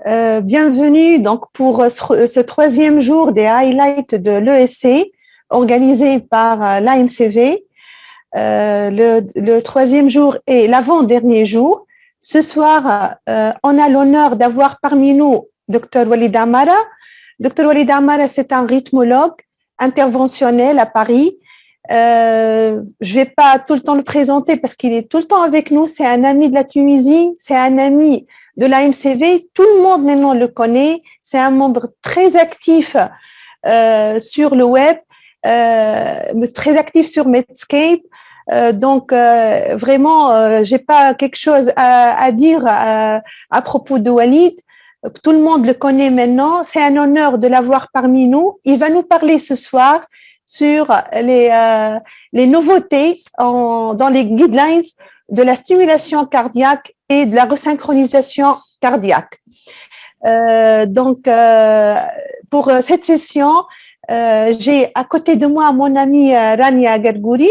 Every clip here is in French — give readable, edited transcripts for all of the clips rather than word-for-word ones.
Bienvenue donc pour ce troisième jour des highlights de l'ESC organisé par l'AMCV. Le troisième jour et l'avant-dernier jour. Ce soir, on a l'honneur d'avoir parmi nous Dr Walid Amara. Dr Walid Amara, c'est un rythmologue interventionnel à Paris. Je ne vais pas tout le temps le présenter parce qu'il est tout le temps avec nous. C'est un ami de la Tunisie, c'est un ami de l'AMCV. Tout le monde maintenant le connaît. C'est un membre très actif sur le web, très actif sur Medscape. Donc, vraiment, j'ai pas quelque chose à dire à propos de Walid. Tout le monde le connaît maintenant. C'est un honneur de l'avoir parmi nous. Il va nous parler ce soir sur les nouveautés dans les guidelines de la stimulation cardiaque et de la resynchronisation cardiaque. Pour cette session, j'ai à côté de moi mon amie Rania Gargouri.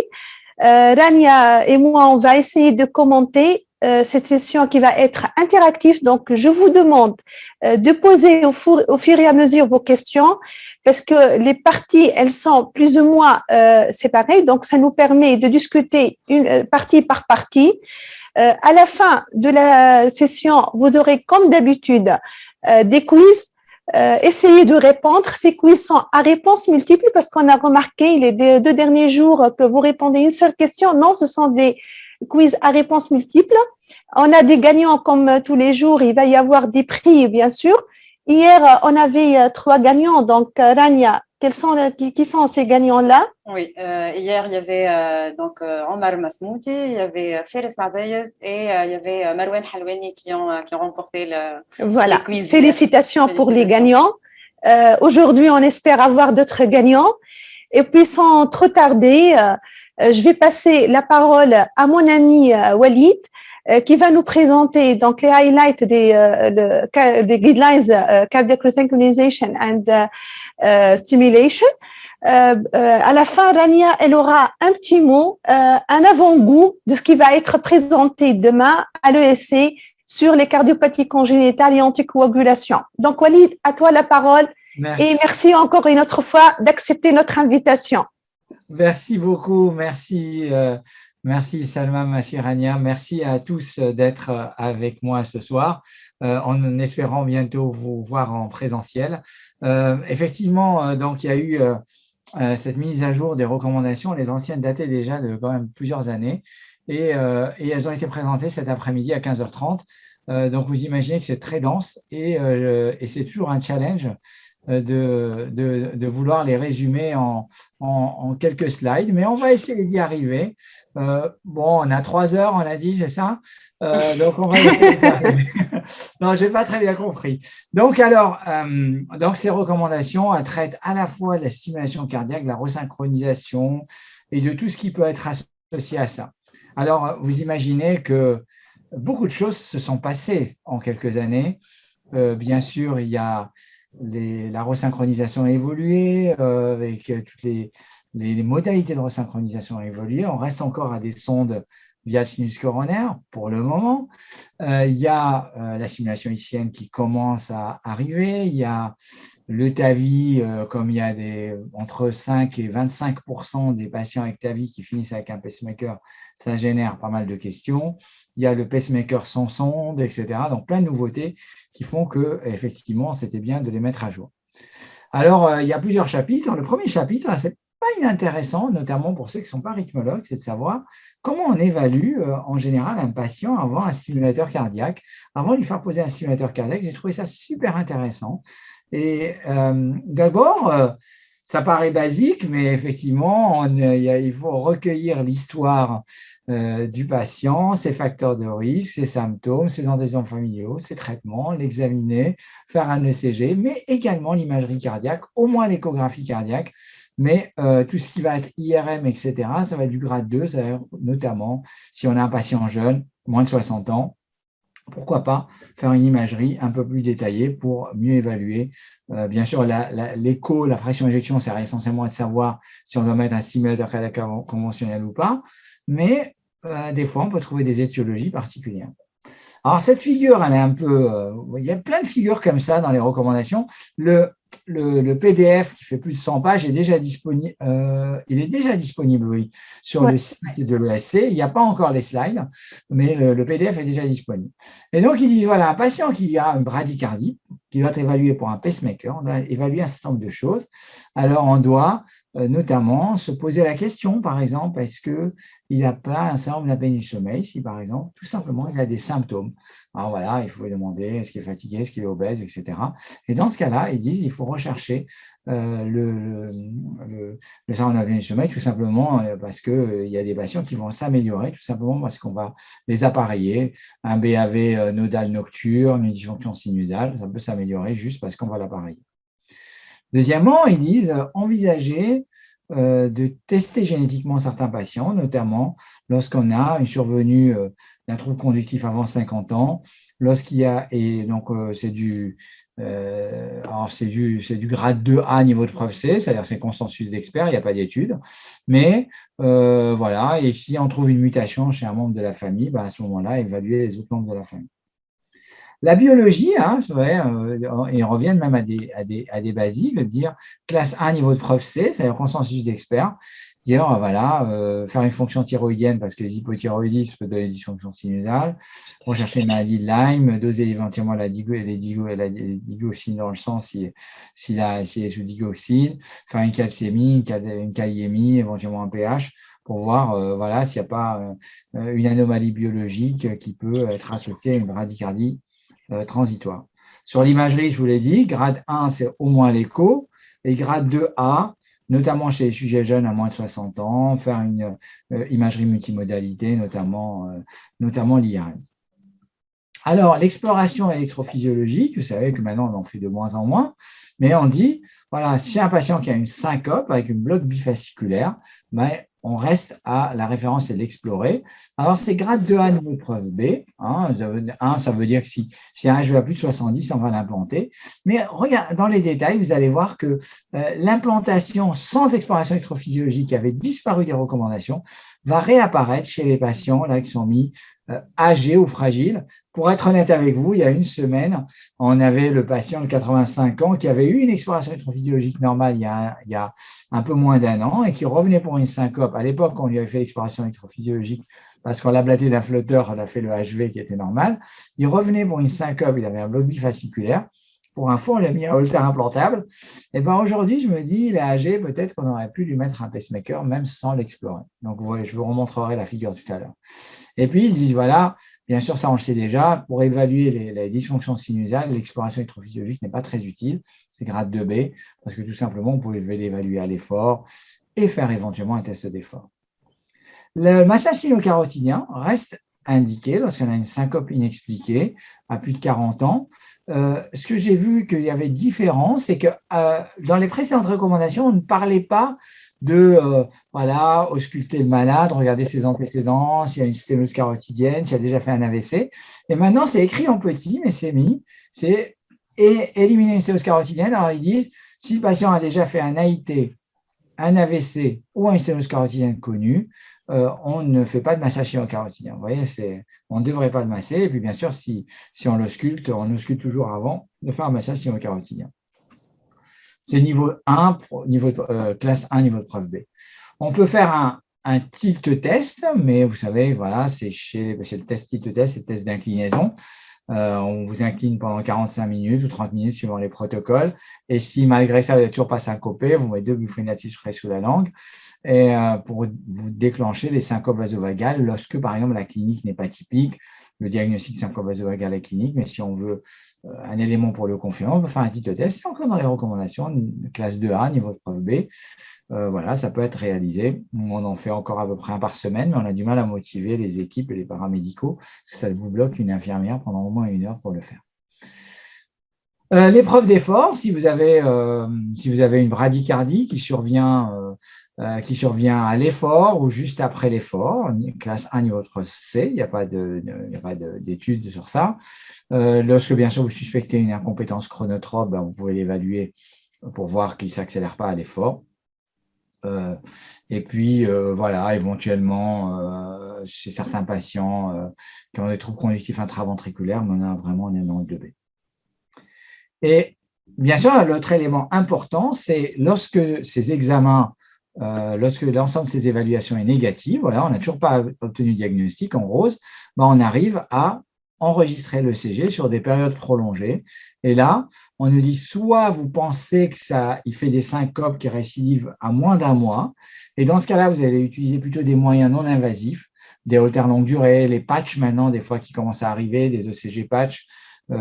Rania et moi, on va essayer de commenter cette session qui va être interactive. Donc, je vous demande de poser au fur et à mesure vos questions parce que les parties, elles sont plus ou moins séparées. Donc, ça nous permet de discuter partie par partie. À la fin de la session, vous aurez comme d'habitude des quiz. Essayez de répondre. Ces quiz sont à réponse multiple parce qu'on a remarqué les deux derniers jours que vous répondez une seule question. Non, ce sont des quiz à réponse multiple. On a des gagnants comme tous les jours. Il va y avoir des prix, bien sûr. Hier, on avait 3 gagnants. Donc, Rania, qui sont ces gagnants-là? Oui, hier, il y avait Omar Masmouti, il y avait Faris Abayez et il y avait Marwan Halwani qui ont remporté Voilà. le quiz. Félicitations pour les gagnants. Aujourd'hui, on espère avoir d'autres gagnants. Et puis, sans trop tarder, je vais passer la parole à mon ami Walid, qui va nous présenter donc les highlights des guidelines cardiac resynchronization and stimulation. À la fin, Rania, elle aura un petit mot, un avant-goût de ce qui va être présenté demain à l'ESC sur les cardiopathies congénitales et anticoagulation. Donc, Walid, à toi la parole. Merci. Et merci encore une autre fois d'accepter notre invitation. Merci beaucoup, merci Salma, merci Rania, merci à tous d'être avec moi ce soir, en espérant bientôt vous voir en présentiel. Effectivement, donc il y a eu cette mise à jour des recommandations, les anciennes dataient déjà de quand même plusieurs années, et elles ont été présentées cet après-midi à 15h30. Donc vous imaginez que c'est très dense et c'est toujours un challenge de vouloir les résumer en quelques slides, mais on va essayer d'y arriver. Bon, on a 3 heures, on a dit, c'est ça, donc on va essayer d'y arriver. Non, je n'ai pas très bien compris. Donc, alors, donc ces recommandations, elles traitent à la fois de la stimulation cardiaque, de la resynchronisation et de tout ce qui peut être associé à ça. Alors, vous imaginez que beaucoup de choses se sont passées en quelques années. Bien sûr, il y a la resynchronisation a évolué, avec toutes les modalités de resynchronisation ont évolué. On reste encore à des sondes via le sinus coronaire pour le moment. Il y a la stimulation ICM qui commence à arriver. Il y a le TAVI, comme il y a entre 5 et 25% des patients avec TAVI qui finissent avec un pacemaker, ça génère pas mal de questions. Il y a le pacemaker sans sonde, etc. Donc, plein de nouveautés qui font que, effectivement, c'était bien de les mettre à jour. Alors, il y a plusieurs chapitres. Le premier chapitre, c'est pas inintéressant, notamment pour ceux qui ne sont pas rythmologues, c'est de savoir comment on évalue en général un patient avant un stimulateur cardiaque. Avant de lui faire poser un stimulateur cardiaque, j'ai trouvé ça super intéressant. Et d'abord, ça paraît basique, mais effectivement, il faut recueillir l'histoire du patient, ses facteurs de risque, ses symptômes, ses antécédents familiaux, ses traitements, l'examiner, faire un ECG, mais également l'imagerie cardiaque, au moins l'échographie cardiaque, mais tout ce qui va être IRM, etc., ça va être du grade 2, ça va être notamment si on a un patient jeune, moins de 60 ans, pourquoi pas faire une imagerie un peu plus détaillée pour mieux évaluer. Bien sûr, l'écho, la fraction éjection, c'est essentiellement de savoir si on doit mettre un stimulateur cardiaque conventionnel ou pas, mais des fois, on peut trouver des étiologies particulières. Alors, cette figure, elle est un peu… il y a plein de figures comme ça dans les recommandations. Le PDF qui fait plus de 100 pages est déjà disponible, il est déjà disponible, oui, sur Ouais. le site de l'ESC. Il n'y a pas encore les slides, mais le PDF est déjà disponible. Et donc, ils disent, voilà, un patient qui a une bradycardie, qui doit être évalué pour un pacemaker, on doit évaluer un certain nombre de choses. Alors, on doit notamment se poser la question, par exemple, est-ce qu'il n'a pas un syndrome d'apnée du sommeil, si par exemple, tout simplement, il a des symptômes. Alors voilà, il faut lui demander est-ce qu'il est fatigué, est-ce qu'il est obèse, etc. Et dans ce cas-là, ils disent qu'il faut rechercher le syndrome d'apnée du sommeil, tout simplement parce qu'il y a des patients qui vont s'améliorer, tout simplement parce qu'on va les appareiller. Un BAV nodal nocturne, une dysfonction sinusale, ça peut s'améliorer juste parce qu'on va l'appareiller. Deuxièmement, ils disent envisager de tester génétiquement certains patients, notamment lorsqu'on a une survenue d'un trouble conductif avant 50 ans, lorsqu'il y a, et donc c'est du grade 2A niveau de preuve C, c'est-à-dire c'est consensus d'experts, il n'y a pas d'études, mais voilà, et si on trouve une mutation chez un membre de la famille, à ce moment-là, évaluer les autres membres de la famille. La biologie, ils reviennent même à des basiques, dire classe 1 niveau de preuve C, c'est-à-dire consensus d'experts, dire voilà, faire une fonction thyroïdienne parce que les hypothyroïdismes peuvent donner des dysfonctions sinusales, rechercher une maladie de Lyme, doser éventuellement la digoxine dans le sang s'il est sous digoxine, faire une calcémie, une kaliémie, éventuellement un pH, pour voir voilà, s'il n'y a pas une anomalie biologique qui peut être associée à une bradycardie transitoire. Sur l'imagerie, je vous l'ai dit, grade 1, c'est au moins l'écho, et grade 2A, notamment chez les sujets jeunes à moins de 60 ans, faire une imagerie multimodalité, notamment l'IRM. Alors, l'exploration électrophysiologique, vous savez que maintenant on en fait de moins en moins, mais on dit, voilà, si un patient qui a une syncope avec une bloc bifasciculaire, on reste à la référence et l'explorer. Alors, c'est grade 2A niveau de preuve B. Ça veut dire que si un HV a plus de 70, on va l'implanter. Mais regarde, dans les détails, vous allez voir que l'implantation sans exploration électrophysiologique qui avait disparu des recommandations va réapparaître chez les patients là, qui sont mis âgés ou fragiles. Pour être honnête avec vous, il y a une semaine, on avait le patient de 85 ans qui avait eu une exploration électrophysiologique normale il y a un peu moins d'un an et qui revenait pour une syncope. À l'époque, on lui avait fait l'exploration électrophysiologique parce qu'on l'a blatté d'un flotteur, on a fait le HV qui était normal. Il revenait pour une syncope, il avait un bloc bifasciculaire. Pour info, on l'a mis à Holter implantable. Et aujourd'hui, je me dis, il est âgé, peut-être qu'on aurait pu lui mettre un pacemaker même sans l'explorer. Donc, je vous remontrerai la figure tout à l'heure. Et puis, ils disent, voilà, bien sûr, ça on le sait déjà, pour évaluer les dysfonctions sinusales, l'exploration électrophysiologique n'est pas très utile, c'est grade 2B, parce que tout simplement, vous pouvez l'évaluer à l'effort et faire éventuellement un test d'effort. Le massage sino-carotidien reste indiqué lorsqu'on a une syncope inexpliquée à plus de 40 ans. Ce que j'ai vu qu'il y avait différent, c'est que dans les précédentes recommandations, on ne parlait pas de ausculter le malade, regarder ses antécédents, s'il y a une sténose carotidienne, s'il a déjà fait un AVC. Et maintenant, c'est écrit en petit, mais c'est mis, c'est éliminer une sténose carotidienne. Alors, ils disent, si le patient a déjà fait un AIT, un AVC ou une sténose carotidienne connue, on ne fait pas de massage sino-carotidien. Vous voyez, on ne devrait pas le masser. Et puis, bien sûr, si on l'ausculte, on ausculte toujours avant de faire un massage sino-carotidien. C'est niveau 1, classe 1, niveau de preuve B. On peut faire un tilt test, mais vous savez, voilà, c'est le test tilt test, c'est le test d'inclinaison. On vous incline pendant 45 minutes ou 30 minutes suivant les protocoles. Et si malgré ça, vous n'êtes toujours pas syncopé, vous mettez 2 bouffées natifs frais sous la langue et pour vous déclencher les syncopes vasovagales lorsque, par exemple, la clinique n'est pas typique. Le diagnostic syncope vasovagale est clinique, mais si on veut un élément pour le confirmer, on peut faire un tilt test. C'est encore dans les recommandations, classe 2A, niveau de preuve B. Voilà, ça peut être réalisé. On en fait encore à peu près un par semaine, mais on a du mal à motiver les équipes et les paramédicaux, parce que ça vous bloque une infirmière pendant au moins 1 heure pour le faire. L'épreuve d'effort, si vous avez une bradycardie qui survient à l'effort ou juste après l'effort, classe 1 niveau C, il n'y a pas d'études sur ça. Lorsque, bien sûr, vous suspectez une incompétence chronotrope, vous pouvez l'évaluer pour voir qu'il ne s'accélère pas à l'effort. Et puis, voilà, éventuellement, chez certains patients qui ont des troubles conductifs intraventriculaires, mais on a vraiment un énorme de B. Et bien sûr, l'autre élément important, c'est lorsque ces examens, lorsque l'ensemble de ces évaluations est négative, voilà, on n'a toujours pas obtenu de diagnostic en rose, ben on arrive à enregistrer l'ECG sur des périodes prolongées. Et là, on nous dit soit vous pensez que il fait des syncopes qui récidivent à moins d'un mois, et dans ce cas-là, vous allez utiliser plutôt des moyens non invasifs, des holters longue durée, les patchs maintenant, des fois qui commencent à arriver, des ECG patchs,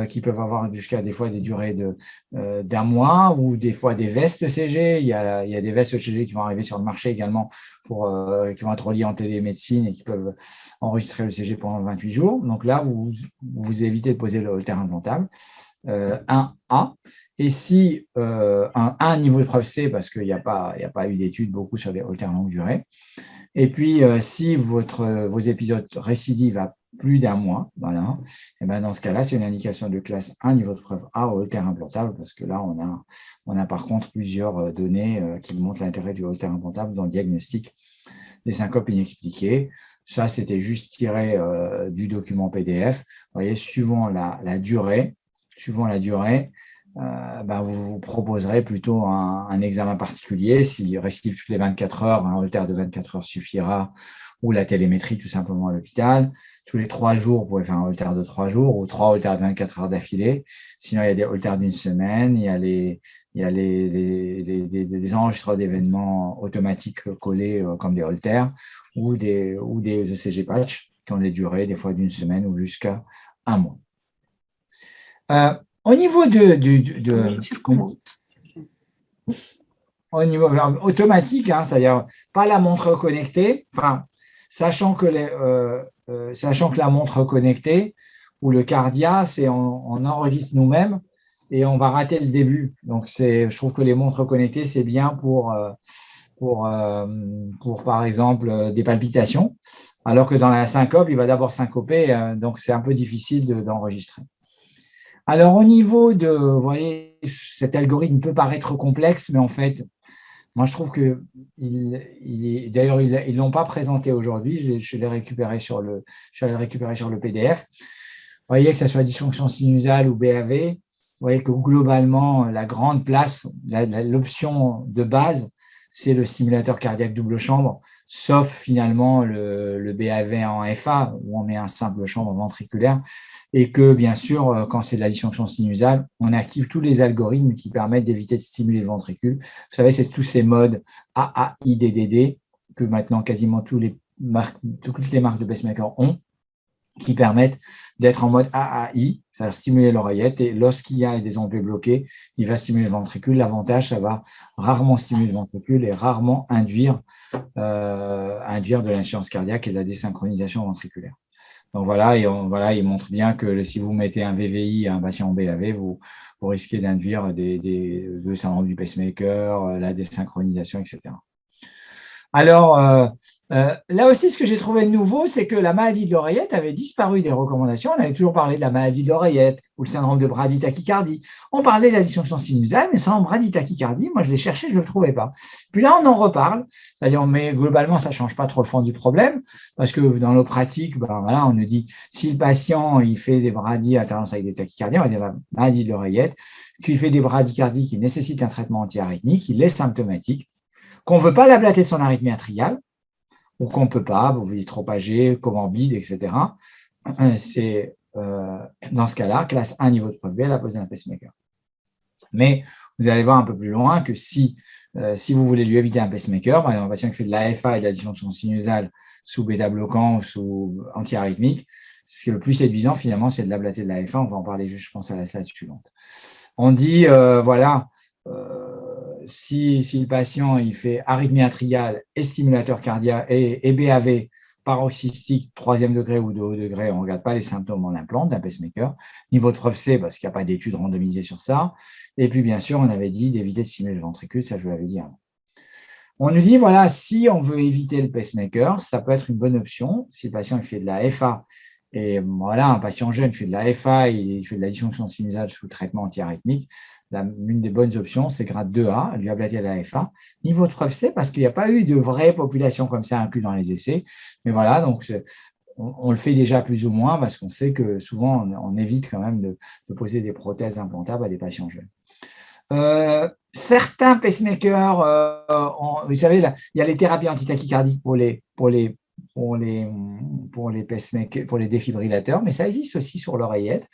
qui peuvent avoir jusqu'à des fois des durées d'un mois, ou des fois des vestes ECG. Il y a des vestes ECG qui vont arriver sur le marché également, qui vont être reliées en télémédecine et qui peuvent enregistrer l'ECG pendant 28 jours. Donc là, vous évitez de poser le holter implantable. 1A. Et si un niveau de preuve C, parce qu'il n'y a pas eu d'études beaucoup sur les holters longue durée. Et puis, si vos épisodes récidivent à plus d'un mois, voilà, et ben dans ce cas-là, c'est une indication de classe 1, niveau de preuve A, holter implantable, parce que là, on a par contre plusieurs données qui montrent l'intérêt du holter implantable dans le diagnostic des syncopes inexpliquées. Ça, c'était juste tiré du document PDF. Vous voyez, suivant la durée, ben vous proposerez plutôt un examen particulier. S'il récidive toutes les 24 heures, un holter de 24 heures suffira, ou la télémétrie tout simplement à l'hôpital. Tous les 3 jours, vous pouvez faire un holter de 3 jours ou 3 holters de 24 heures d'affilée. Sinon, il y a des holters d'une semaine, il y a des enregistreurs d'événements automatiques collés comme des holters ou des ECG patch qui ont des durées des fois d'une semaine ou jusqu'à un mois. Au niveau au niveau automatique, hein, c'est-à-dire pas la montre connectée, enfin, sachant que la montre connectée ou le Cardia, on enregistre nous-mêmes et on va rater le début. Donc, je trouve que les montres connectées, c'est bien pour par exemple, des palpitations, alors que dans la syncope, il va d'abord syncoper, donc c'est un peu difficile d'enregistrer. Alors, au niveau vous voyez, cet algorithme peut paraître complexe, mais en fait, moi, je trouve que d'ailleurs, ils ne l'ont pas présenté aujourd'hui. Je l'ai récupéré sur le PDF. Vous voyez que ce soit dysfonction sinusale ou BAV, vous voyez que globalement, la grande place, l'option de base, c'est le stimulateur cardiaque double chambre, sauf finalement le BAV en FA, où on met un simple chambre ventriculaire, et que bien sûr, quand c'est de la dysfonction sinusale, on active tous les algorithmes qui permettent d'éviter de stimuler le ventricule. Vous savez, c'est tous ces modes AAI, DDD, que maintenant quasiment toutes les marques de pacemaker ont, qui permettent d'être en mode AAI, ça va stimuler l'oreillette, et lorsqu'il y a des onglets bloqués, il va stimuler le ventricule. L'avantage, ça va rarement stimuler le ventricule et rarement induire de l'insuffisance cardiaque et de la désynchronisation ventriculaire. Donc voilà, il montre bien que si vous mettez un VVI à un patient en BAV, vous risquez d'induire le syndrome du pacemaker, la désynchronisation, etc. Alors, là aussi, ce que j'ai trouvé de nouveau, c'est que la maladie de l'oreillette avait disparu des recommandations. On avait toujours parlé de la maladie de l'oreillette ou le syndrome de braditachycardie. On parlait de la dysfonction sinusale, mais sans braditachycardie, moi, je l'ai cherché, je ne le trouvais pas. Puis là, on en reparle. C'est-à-dire, mais globalement, ça ne change pas trop le fond du problème, parce que dans nos pratiques, ben, voilà, on nous dit, si le patient il fait des bradis à tendance avec des tachycardies, on va dire la maladie de l'oreillette, qu'il fait des bradycardies qui nécessitent un traitement antiarythmique, il est symptomatique, qu'on ne veut pas l'ablater de son arythmie atriale, ou qu'on ne peut pas, vous êtes trop âgé, comorbide, etc. C'est dans ce cas-là, classe 1, niveau de preuve B, à la pose d'un pacemaker. Mais vous allez voir un peu plus loin que si vous voulez lui éviter un pacemaker, par exemple, un patient qui fait de l'AFA et de la dysfonction sinusale sous bêta-bloquant ou sous antiarythmique, ce qui est le plus séduisant finalement, c'est de l'ablater de l'AFA. On va en parler juste, je pense, à la slide suivante. On dit, si le patient il fait arythmie atriale et stimulateur cardiaque et BAV paroxystique 3e degré ou de haut degré, on ne regarde pas les symptômes en implant d'un pacemaker. Niveau de preuve C, parce qu'il n'y a pas d'études randomisées sur ça. Et puis, bien sûr, on avait dit d'éviter de stimuler le ventricule, ça je vous l'avais dit avant. On nous dit, voilà, si on veut éviter le pacemaker, ça peut être une bonne option. Si le patient il fait de la FA Et voilà, un patient jeune fait de la FA, il fait de la dysfonction sinusale sous traitement antiarythmique. L'une des bonnes options, c'est grade 2A, lui ablater la FA. Niveau de preuve C, parce qu'il n'y a pas eu de vraie population comme ça inclus dans les essais. Mais voilà, donc on le fait déjà plus ou moins parce qu'on sait que souvent, on évite quand même de poser des prothèses implantables à des patients jeunes. Certains pacemakers, vous savez, là, il y a les thérapies antitachycardiques pour les pacemakers, pour les défibrillateurs, mais ça existe aussi sur l'oreillette.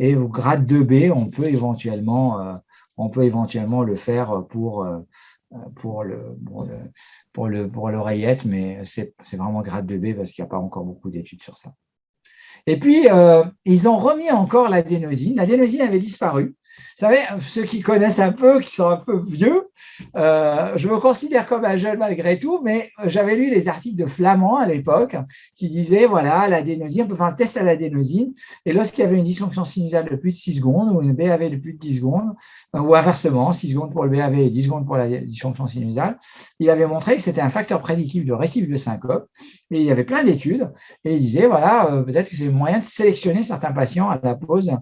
Et au grade 2B, on peut éventuellement le faire pour l'oreillette, mais c'est vraiment grade 2B parce qu'il n'y a pas encore beaucoup d'études sur ça. Et puis, ils ont remis encore l'adénosine. L'adénosine avait disparu. Vous savez, ceux qui connaissent un peu, qui sont un peu vieux, je me considère comme un jeune malgré tout, mais j'avais lu les articles de Flamand à l'époque qui disaient, voilà, l'adénosine, on peut faire un test à l'adénosine, et lorsqu'il y avait une dysfonction sinusale de plus de 6 secondes ou une BAV de plus de 10 secondes, ou inversement, 6 secondes pour le BAV et 10 secondes pour la dysfonction sinusale, il avait montré que c'était un facteur prédictif de récidive de syncope, et il y avait plein d'études, et il disait, voilà, peut-être que c'est le moyen de sélectionner certains patients à la pose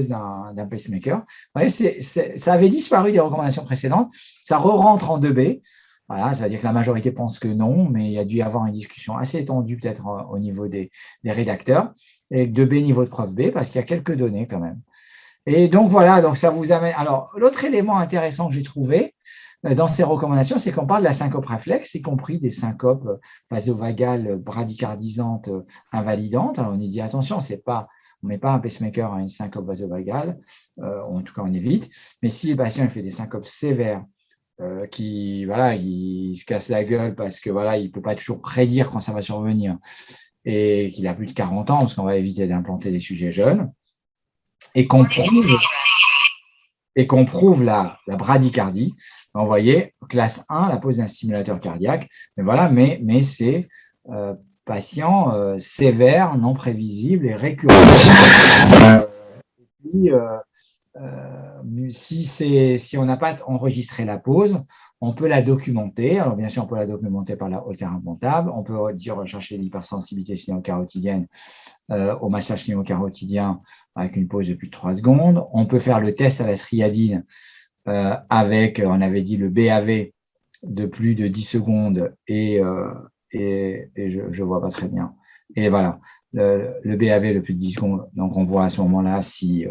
d'un pacemaker. Vous voyez, ça avait disparu des recommandations précédentes, ça re-rentre en 2B. Voilà, ça veut dire que la majorité pense que non, mais il y a dû y avoir une discussion assez étendue peut-être au niveau des rédacteurs, et 2B niveau de preuve B, parce qu'il y a quelques données quand même. Et donc voilà, donc ça vous amène… Alors, l'autre élément intéressant que j'ai trouvé dans ces recommandations, c'est qu'on parle de la syncope réflexe, y compris des syncopes vasovagales bradycardisantes invalidantes. Alors, on y dit attention, on ne met pas un pacemaker à une syncope vasovagale, en tout cas on évite, mais si le patient fait des syncopes sévères, il se casse la gueule parce que voilà, il ne peut pas toujours prédire quand ça va survenir et qu'il a plus de 40 ans, parce qu'on va éviter d'implanter des sujets jeunes, et qu'on prouve la bradycardie, vous voyez, classe 1, la pose d'un stimulateur cardiaque, mais voilà, mais c'est patients sévères, non prévisibles et récurrents. Si on n'a pas enregistré la pause, on peut la documenter. Alors, bien sûr, on peut la documenter par la Holter implantable. On peut rechercher l'hypersensibilité sino-carotidienne au massage sino-carotidien avec une pause de plus de 3 secondes. On peut faire le test à la striadine avec, on avait dit, le BAV de plus de 10 secondes et je ne vois pas très bien. Et voilà, le BAV de plus de 10 secondes. Donc, on voit à ce moment-là si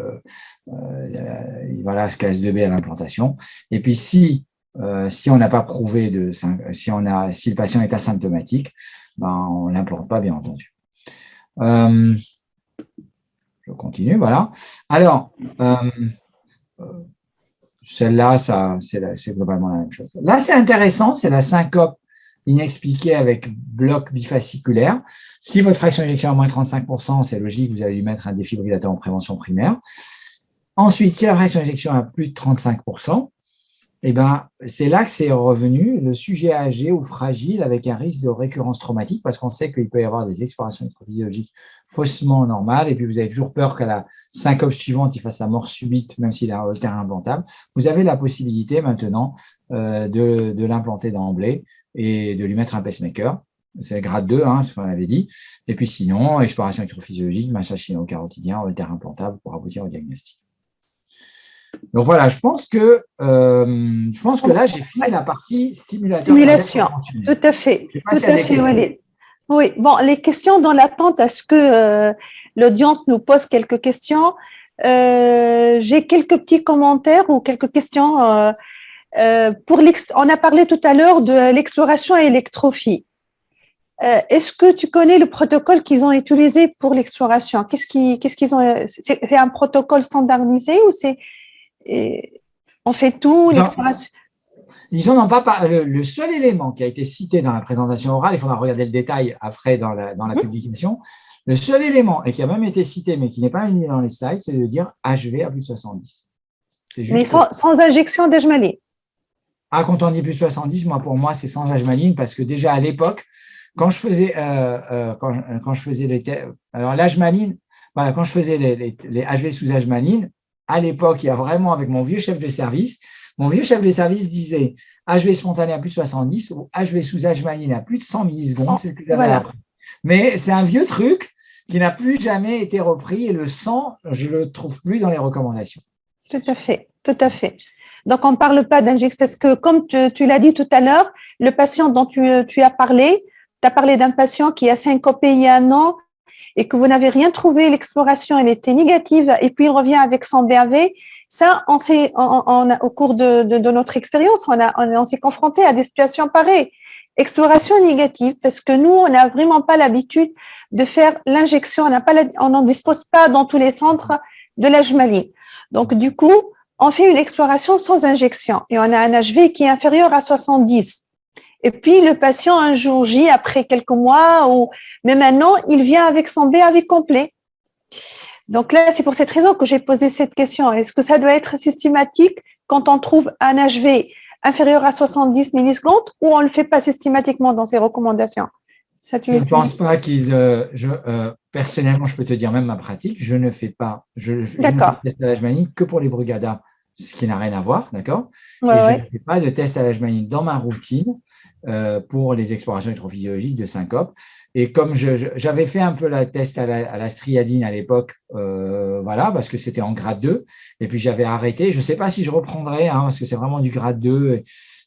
voilà, classe 2B à l'implantation. Et puis, si on n'a pas prouvé si le patient est asymptomatique, ben, on ne l'implante pas, bien entendu. Je continue, voilà. Alors, celle-là, c'est globalement la même chose. Là, c'est intéressant, c'est la syncope inexpliquée avec bloc bifasciculaire. Si votre fraction d'éjection est à moins 35%, c'est logique, vous allez lui mettre un défibrillateur en prévention primaire. Ensuite, si la fraction d'éjection est à plus de 35%, eh ben, c'est là que c'est revenu le sujet âgé ou fragile avec un risque de récurrence traumatique, parce qu'on sait qu'il peut y avoir des explorations électrophysiologiques faussement normales, et puis vous avez toujours peur qu'à la syncope suivante, il fasse la mort subite, même s'il a un Holter implantable. Vous avez la possibilité maintenant de l'implanter d'emblée et de lui mettre un pacemaker. C'est grade 2, ce qu'on avait dit. Et puis sinon, exploration électrophysiologique, massage sino-carotidien, Holter implantable pour aboutir au diagnostic. Donc voilà, je pense que là, j'ai fini la partie stimulation. Tout à fait. Tout à fait, oui. Bon, les questions dans l'attente, est-ce que l'audience nous pose quelques questions? J'ai quelques petits commentaires ou quelques questions. On a parlé tout à l'heure de l'exploration électrophie. Est-ce que tu connais le protocole qu'ils ont utilisé pour l'exploration? Qu'est-ce qu'ils ont? C'est un protocole standardisé ou c'est on fait tout, l'exploration? Ils n'en ont pas parlé. Le seul élément qui a été cité dans la présentation orale, il faudra regarder le détail après dans la publication, le seul élément, et qui a même été cité, mais qui n'est pas mis dans les slides, c'est de dire HV à plus de 70. Mais sans injection d'ajmaline. Ah, quand on dit plus de 70, pour moi, c'est sans ajmaline, parce que déjà à l'époque, quand je faisais alors l'ajmaline, voilà, quand je faisais les HV sous ajmaline, à l'époque, il y a vraiment, avec mon vieux chef de service disait HV spontané à plus de 70 ou HV sous ajmaline à plus de 100 millisecondes, c'est ce que j'avais appris. Mais c'est un vieux truc qui n'a plus jamais été repris et le sang, je ne le trouve plus dans les recommandations. Tout à fait, tout à fait. Donc, on ne parle pas d'injection parce que, comme tu l'as dit tout à l'heure, le patient dont tu as parlé, tu as parlé d'un patient qui a syncopé il y a un an et que vous n'avez rien trouvé, l'exploration, elle était négative et puis il revient avec son BAV. Ça, au cours de notre expérience, on s'est confronté à des situations pareilles. Exploration négative parce que nous, on n'a vraiment pas l'habitude de faire l'injection, on n'en dispose pas dans tous les centres de la Jmaline. Donc, du coup, on fait une exploration sans injection et on a un HV qui est inférieur à 70. Et puis, le patient, un jour J, après quelques mois ou même un an, il vient avec son BAV complet. Donc là, c'est pour cette raison que j'ai posé cette question. Est-ce que ça doit être systématique quand on trouve un HV inférieur à 70 millisecondes ou on ne le fait pas systématiquement dans ces recommandations? Je ne pense pas personnellement, je peux te dire même ma pratique, je ne fais pas, je ne fais de test à la Jmaline que pour les Brugada, ce qui n'a rien à voir, d'accord? Ouais, et je ne fais pas de test à la Jmaline dans ma routine pour les explorations électrophysiologiques de syncope. Et comme j'avais fait un peu la test à la strialine à l'époque, voilà, parce que c'était en grade 2, et puis j'avais arrêté. Je ne sais pas si je reprendrai, hein, parce que c'est vraiment du grade 2.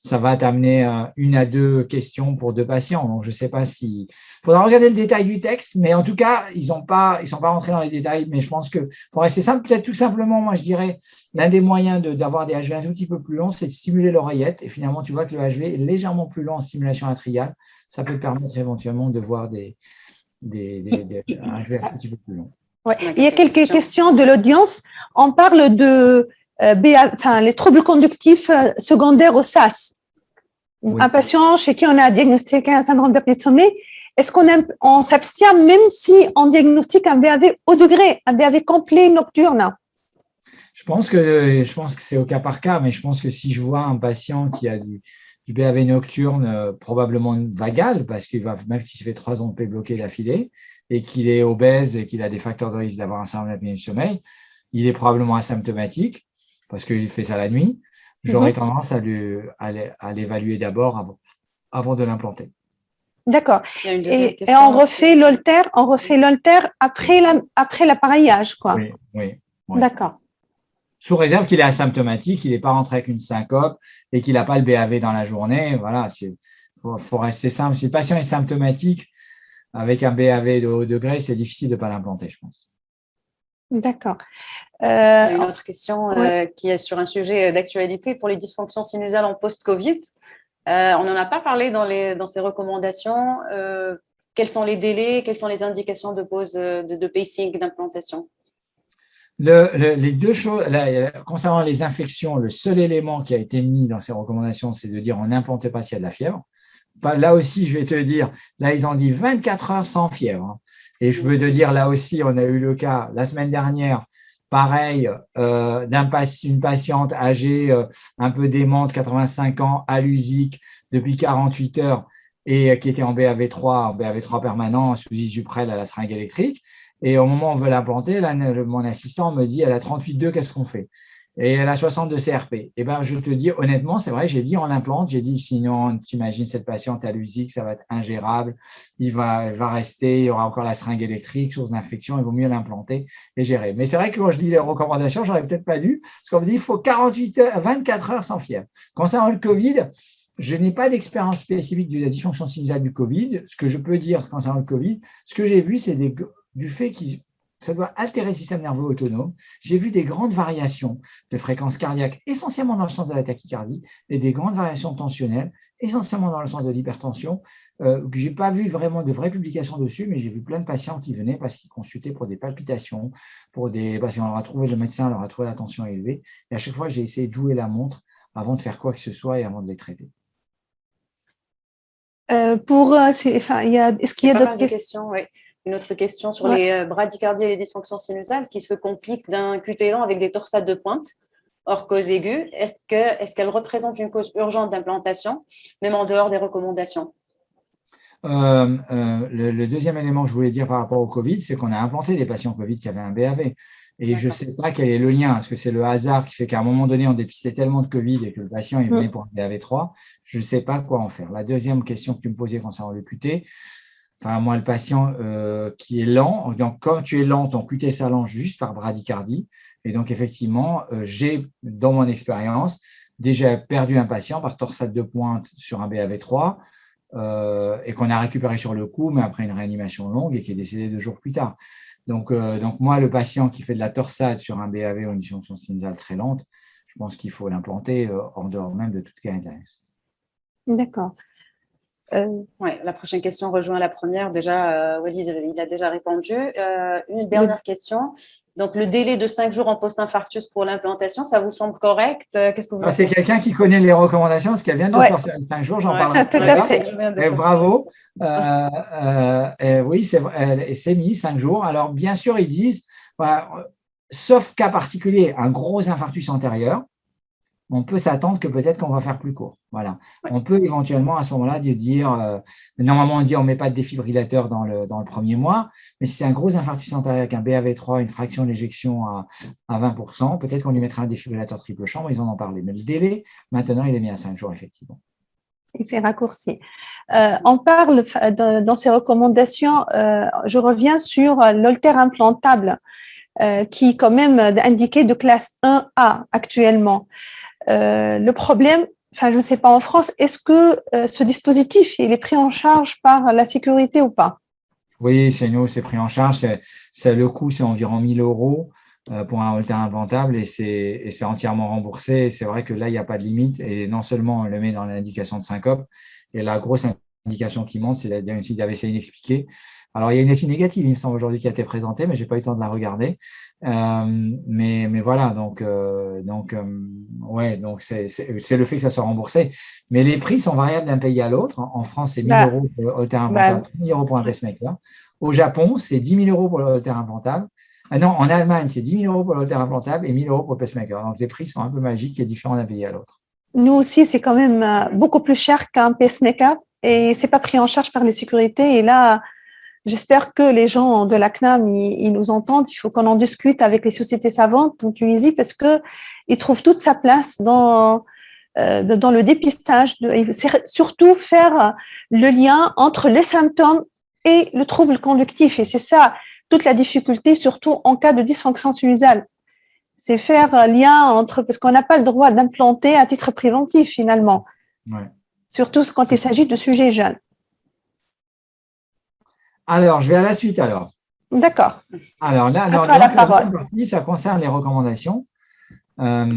Ça va t'amener 1 à 2 questions pour 2 patients. Donc, je ne sais pas si… Il faudra regarder le détail du texte, mais en tout cas, ils ne sont pas rentrés dans les détails. Mais je pense qu'il faut rester simple. Peut-être tout simplement, moi, je dirais, l'un des moyens d'avoir des HV un tout petit peu plus longs, c'est de stimuler l'oreillette. Et finalement, tu vois que le HV est légèrement plus long en stimulation atriale. Ça peut te permettre éventuellement de voir un HV un tout petit peu plus long. Ouais. Il y a quelques questions de l'audience. On parle de les troubles conductifs secondaires au SAS. Oui. Un patient chez qui on a diagnostiqué un syndrome d'apnée de sommeil, est-ce qu'on s'abstient même si on diagnostique un BAV haut degré, un BAV complet nocturne? Je pense que c'est au cas par cas, mais je pense que si je vois un patient qui a du BAV nocturne probablement vagal, parce qu'il va, même s'il fait 3 ans de P bloqué d'affilée, et qu'il est obèse et qu'il a des facteurs de risque d'avoir un syndrome d'apnée du sommeil, il est probablement asymptomatique, parce qu'il fait ça la nuit. J'aurais tendance à l'évaluer d'abord avant de l'implanter. D'accord. Et on refait l'holtère après l'appareillage, quoi. Oui. D'accord. Sous réserve qu'il est asymptomatique, qu'il n'est pas rentré avec une syncope et qu'il n'a pas le BAV dans la journée. Voilà, faut rester simple. Si le patient est symptomatique avec un BAV de haut degré, c'est difficile de ne pas l'implanter, je pense. D'accord. Il y a une autre question qui est sur un sujet d'actualité pour les dysfonctions sinusales en post-Covid. On n'en a pas parlé dans ces recommandations. Quels sont les délais, quelles sont les indications de pause de pacing d'implantation? Les 2 choses, là, concernant les infections, le seul élément qui a été mis dans ces recommandations, c'est de dire on n'implante pas s'il y a de la fièvre. Là aussi, je vais te dire, là, ils ont dit 24 heures sans fièvre. Hein. Et je peux te dire, là aussi, on a eu le cas la semaine dernière, pareil, d'une patiente âgée, un peu démente, 85 ans, alusique, depuis 48 heures, et qui était en BAV3 permanent, sous Isuprel à la seringue électrique. Et au moment où on veut l'implanter, mon assistant me dit, elle a 38,2, qu'est-ce qu'on fait? Et elle a 62 CRP. Et ben, je te dis, honnêtement, c'est vrai, j'ai dit on l'implante, j'ai dit sinon, tu imagines cette patiente alusique, ça va être ingérable, elle va rester, il y aura encore la seringue électrique, source d'infection, il vaut mieux l'implanter et gérer. Mais c'est vrai que quand je dis les recommandations, j'aurais peut-être pas dû, parce qu'on me dit il faut 24 heures sans fièvre. Concernant le Covid, je n'ai pas d'expérience spécifique de la dysfonction sinusale du Covid. Ce que je peux dire concernant le Covid, ce que j'ai vu, c'est du fait que ça doit altérer le système nerveux autonome. J'ai vu des grandes variations de fréquence cardiaque, essentiellement dans le sens de la tachycardie, et des grandes variations tensionnelles, essentiellement dans le sens de l'hypertension, que je n'ai pas vu vraiment de vraies publications dessus, mais j'ai vu plein de patients qui venaient parce qu'ils consultaient pour des palpitations, parce qu'on leur a trouvé, le médecin leur a trouvé la tension élevée. Et à chaque fois, j'ai essayé de jouer la montre avant de faire quoi que ce soit et avant de les traiter. Est-ce qu'il y a d'autres questions? Oui. Une autre question sur les bradycardies et les dysfonctions sinusales qui se compliquent d'un QT lent avec des torsades de pointe, hors cause aiguë. Est-ce qu'elles représentent une cause urgente d'implantation, même en dehors des recommandations? Le deuxième élément que je voulais dire par rapport au Covid, c'est qu'on a implanté des patients Covid qui avaient un BAV. Et je ne sais pas quel est le lien. Est-ce que c'est le hasard qui fait qu'à un moment donné, on dépistait tellement de Covid et que le patient il venait pour un BAV3? Je ne sais pas quoi en faire. La deuxième question que tu me posais concernant le QT, enfin moi le patient qui est lent, donc quand tu es lent, ton QT s'allonge juste par bradycardie. Et donc effectivement, j'ai dans mon expérience déjà perdu un patient par torsade de pointe sur un BAV3 et qu'on a récupéré sur le coup, mais après une réanimation longue et qui est décédé 2 jours plus tard. Donc moi, le patient qui fait de la torsade sur un BAV ou une dysfonction sinusale très lente, je pense qu'il faut l'implanter en dehors même de toute cas intéresse. D'accord. Ouais, la prochaine question rejoint la première. Déjà, Walid, il a déjà répondu. Une dernière question. Donc, le délai de 5 jours en post-infarctus pour l'implantation, ça vous semble correct? Qu'est-ce que vous en C'est pensez? quelqu'un qui connaît les recommandations, parce qu'elle vient de sortir les 5 jours, j'en parlerai tout tout à à l'heure. fait. Bravo. Oui, c'est mis 5 jours. Alors, bien sûr, ils disent, voilà, sauf cas particulier, un gros infarctus antérieur, on peut s'attendre que peut-être qu'on va faire plus court. Voilà. Ouais. On peut éventuellement à ce moment-là dire, normalement on dit on ne met pas de défibrillateur dans le premier mois, mais si c'est un gros infarctus antérieur avec un BAV3, une fraction d'éjection à 20%, peut-être qu'on lui mettra un défibrillateur triple chambre, ils en ont parlé. Mais le délai, maintenant, il est mis à 5 jours, effectivement. Et c'est raccourci. On parle dans ces recommandations, je reviens sur l'holtère implantable qui est quand même indiqué de classe 1A actuellement. Le problème, enfin je ne sais pas en France, est-ce que ce dispositif il est pris en charge par la sécurité ou pas? Oui, c'est pris en charge. Le coût, c'est environ 1 000 € pour un holter implantable et c'est entièrement remboursé. C'est vrai que là, il n'y a pas de limite. Et non seulement on le met dans l'indication de syncope, et la grosse indication qui monte, c'est la diagnostic d'AVC inexpliqué. Alors, il y a une étude négative, il me semble, aujourd'hui, qui a été présentée, mais je n'ai pas eu le temps de la regarder. Mais voilà, donc c'est le fait que ça soit remboursé. Mais les prix sont variables d'un pays à l'autre. En France, c'est 1 000 € pour le holter implantable, 1 000 € pour un pacemaker. Au Japon, c'est 10 000 € pour le holter implantable. Non, en Allemagne, c'est 10 000 € pour le holter implantable et 1 000 € pour le pacemaker. Donc, les prix sont un peu magiques et différents d'un pays à l'autre. Nous aussi, c'est quand même beaucoup plus cher qu'un pacemaker et ce n'est pas pris en charge par les sécurités. Et là, j'espère que les gens de la CNAM, ils nous entendent. Il faut qu'on en discute avec les sociétés savantes en Tunisie parce qu'ils trouvent toute sa place dans le dépistage. C'est surtout faire le lien entre les symptômes et le trouble conductif. Et c'est ça, toute la difficulté, surtout en cas de dysfonction sinusale. C'est faire lien entre, parce qu'on n'a pas le droit d'implanter à titre préventif finalement. Ouais. Surtout quand il s'agit de sujets jeunes. Alors, je vais à la suite alors. D'accord. Alors là, la parole. Ça concerne les recommandations. Ça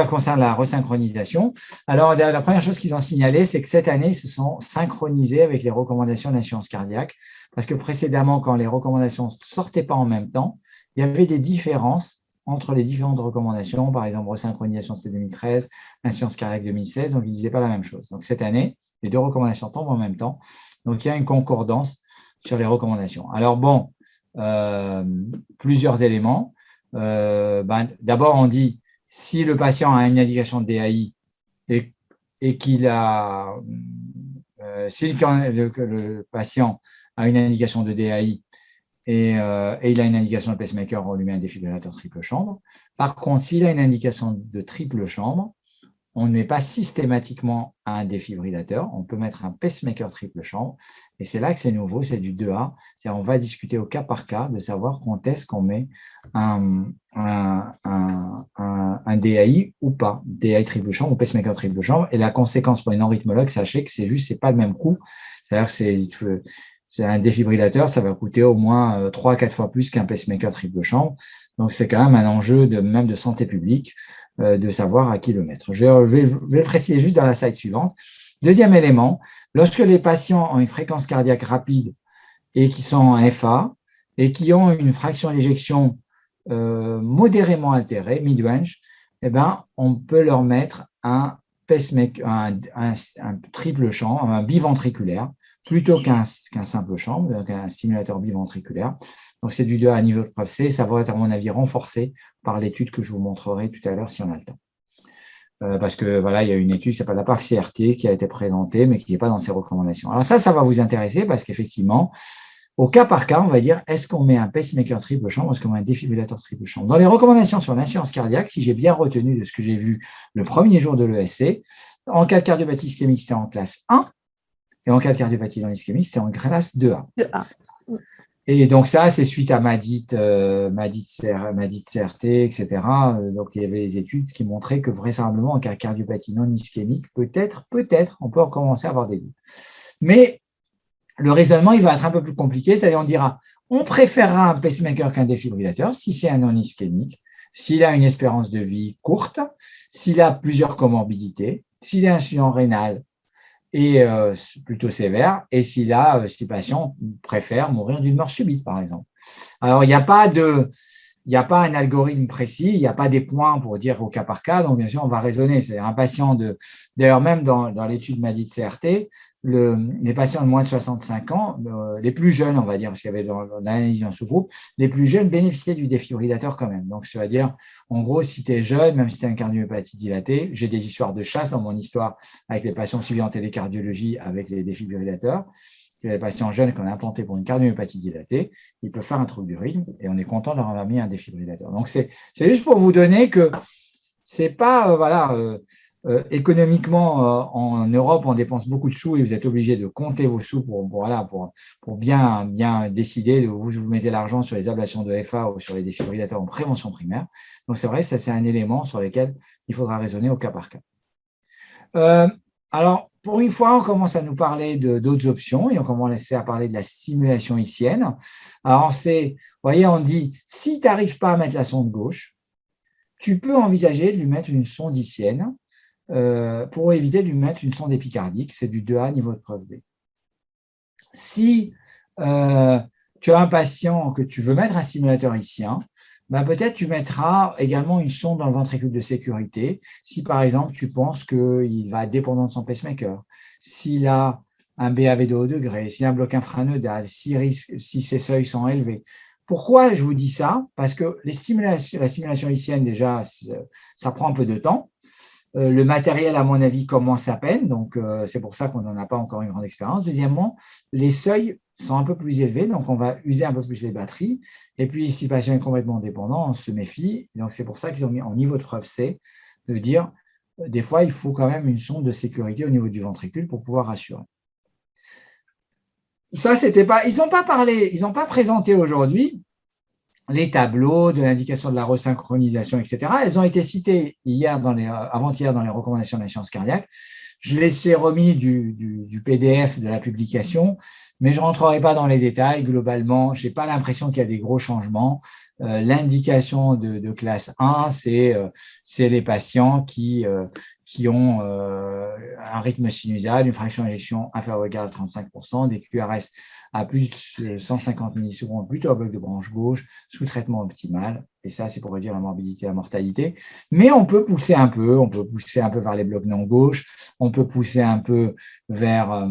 concerne la resynchronisation. Alors, la première chose qu'ils ont signalé, c'est que cette année, ils se sont synchronisés avec les recommandations d'assurance cardiaque, parce que précédemment, quand les recommandations ne sortaient pas en même temps, il y avait des différences entre les différentes recommandations. Par exemple, resynchronisation, c'était 2013, assurance cardiaque 2016, donc ils ne disaient pas la même chose. Donc, cette année, les 2 recommandations tombent en même temps. Donc, il y a une concordance sur les recommandations. Alors, bon, plusieurs éléments. D'abord, on dit, si le patient a une indication de DAI et qu'il a, si le patient a une indication de DAI et il a une indication de pacemaker, on lui met un défibrillateur triple chambre. Par contre, s'il a une indication de triple chambre, on ne met pas systématiquement un défibrillateur, on peut mettre un pacemaker triple chambre, et c'est là que c'est nouveau, c'est du 2A, c'est-à-dire on va discuter au cas par cas de savoir quand est-ce qu'on met un DAI ou pas, DAI triple chambre ou pacemaker triple chambre, et la conséquence pour les non-rythmologues, sachez que c'est pas le même coût, c'est-à-dire que c'est un défibrillateur, ça va coûter au moins 3 à 4 fois plus qu'un pacemaker triple chambre, donc c'est quand même un enjeu même de santé publique, de savoir à qui le mettre. Je vais le préciser juste dans la slide suivante. Deuxième élément, lorsque les patients ont une fréquence cardiaque rapide et qui sont en FA et qui ont une fraction d'éjection modérément altérée, mid-range, eh ben, on peut leur mettre un pacemaker, un triple chambre, un biventriculaire, plutôt qu'un simple chambre, donc un stimulateur biventriculaire. Donc, c'est du 2 à niveau de preuve C. Ça va être, à mon avis, renforcé par l'étude que je vous montrerai tout à l'heure si on a le temps. Parce que voilà, il y a une étude qui s'appelle la PAF-CRT qui a été présentée, mais qui n'est pas dans ces recommandations. Alors ça va vous intéresser parce qu'effectivement, au cas par cas, on va dire, est-ce qu'on met un pacemaker triple chambre, est-ce qu'on met un défibrillateur triple chambre? Dans les recommandations sur l'insuffisance cardiaque, si j'ai bien retenu de ce que j'ai vu le premier jour de l'ESC, en cas de cardiopathie ischémique, c'était en classe 1, Et en cas de cardiopathie non ischémique, c'était en classe 2A. 2A. Et donc ça, c'est suite à Madit CRT, etc. Donc il y avait des études qui montraient que vraisemblablement en cas de cardiopathie non ischémique, peut-être, on peut commencer à avoir des doutes. Mais le raisonnement, il va être un peu plus compliqué, c'est-à-dire on dira, on préférera un pacemaker qu'un défibrillateur si c'est un non ischémique, s'il a une espérance de vie courte, s'il a plusieurs comorbidités, s'il a un insuffisance rénale et plutôt sévère, et si le patient préfère mourir d'une mort subite, par exemple. Alors, il n'y a pas un algorithme précis, il n'y a pas des points pour dire au cas par cas, donc bien sûr, on va raisonner. C'est un patient d'ailleurs, même dans l'étude Madit CRT, les patients de moins de 65 ans, les plus jeunes, on va dire, parce qu'il y avait dans l'analyse en sous-groupe, les plus jeunes bénéficiaient du défibrillateur quand même. Donc, ça veut dire, en gros, si tu es jeune, même si tu as une cardiomyopathie dilatée, j'ai des histoires de chasse dans mon histoire avec les patients suivis en télécardiologie avec les défibrillateurs. Les patients jeunes qu'on a implantés pour une cardiomyopathie dilatée, ils peuvent faire un trouble du rythme et on est content de leur avoir mis un défibrillateur. Donc, c'est juste pour vous donner que c'est pas, économiquement, en Europe, on dépense beaucoup de sous et vous êtes obligé de compter vos sous pour bien décider. Vous mettez l'argent sur les ablations de FA ou sur les défibrillateurs en prévention primaire. Donc, c'est vrai, ça, c'est un élément sur lequel il faudra raisonner au cas par cas. Alors, pour une fois, on commence à nous parler d'autres options et on commence à parler de la stimulation ischienne. Alors, vous voyez, on dit, si tu n'arrives pas à mettre la sonde gauche, tu peux envisager de lui mettre une sonde ischienne pour éviter de lui mettre une sonde épicardique, c'est du 2A niveau de preuve B. Si tu as un patient que tu veux mettre un stimulateur ischien, ben peut-être tu mettras également une sonde dans le ventricule de sécurité si par exemple tu penses qu'il va être dépendant de son pacemaker, s'il a un BAV de haut degré, s'il a un bloc infranodal, si ses seuils sont élevés. Pourquoi je vous dis ça? Parce que la stimulation ischienne, déjà, ça prend un peu de temps. Le matériel, à mon avis, commence à peine, donc c'est pour ça qu'on n'en a pas encore une grande expérience. Deuxièmement, les seuils sont un peu plus élevés, donc on va user un peu plus les batteries. Et puis, si le patient est complètement dépendant, on se méfie. Donc, c'est pour ça qu'ils ont mis en niveau de preuve C, de dire, des fois, il faut quand même une sonde de sécurité au niveau du ventricule pour pouvoir rassurer. Ça, c'était pas. Ils n'ont pas présenté aujourd'hui les tableaux de l'indication de la resynchronisation, etc. Elles ont été citées avant-hier dans les recommandations de la science cardiaque. Je les ai remis du PDF de la publication, mais je ne rentrerai pas dans les détails. Globalement, je n'ai pas l'impression qu'il y a des gros changements. L'indication de classe 1, c'est les patients qui ont un rythme sinusal, une fraction d'injection inférieure ou égale à 35%, des QRS à plus de 150 millisecondes, plutôt à bloc de branche gauche, sous traitement optimal. Et ça, c'est pour réduire la morbidité et la mortalité. Mais on peut pousser un peu vers les blocs non gauche, on peut pousser un peu vers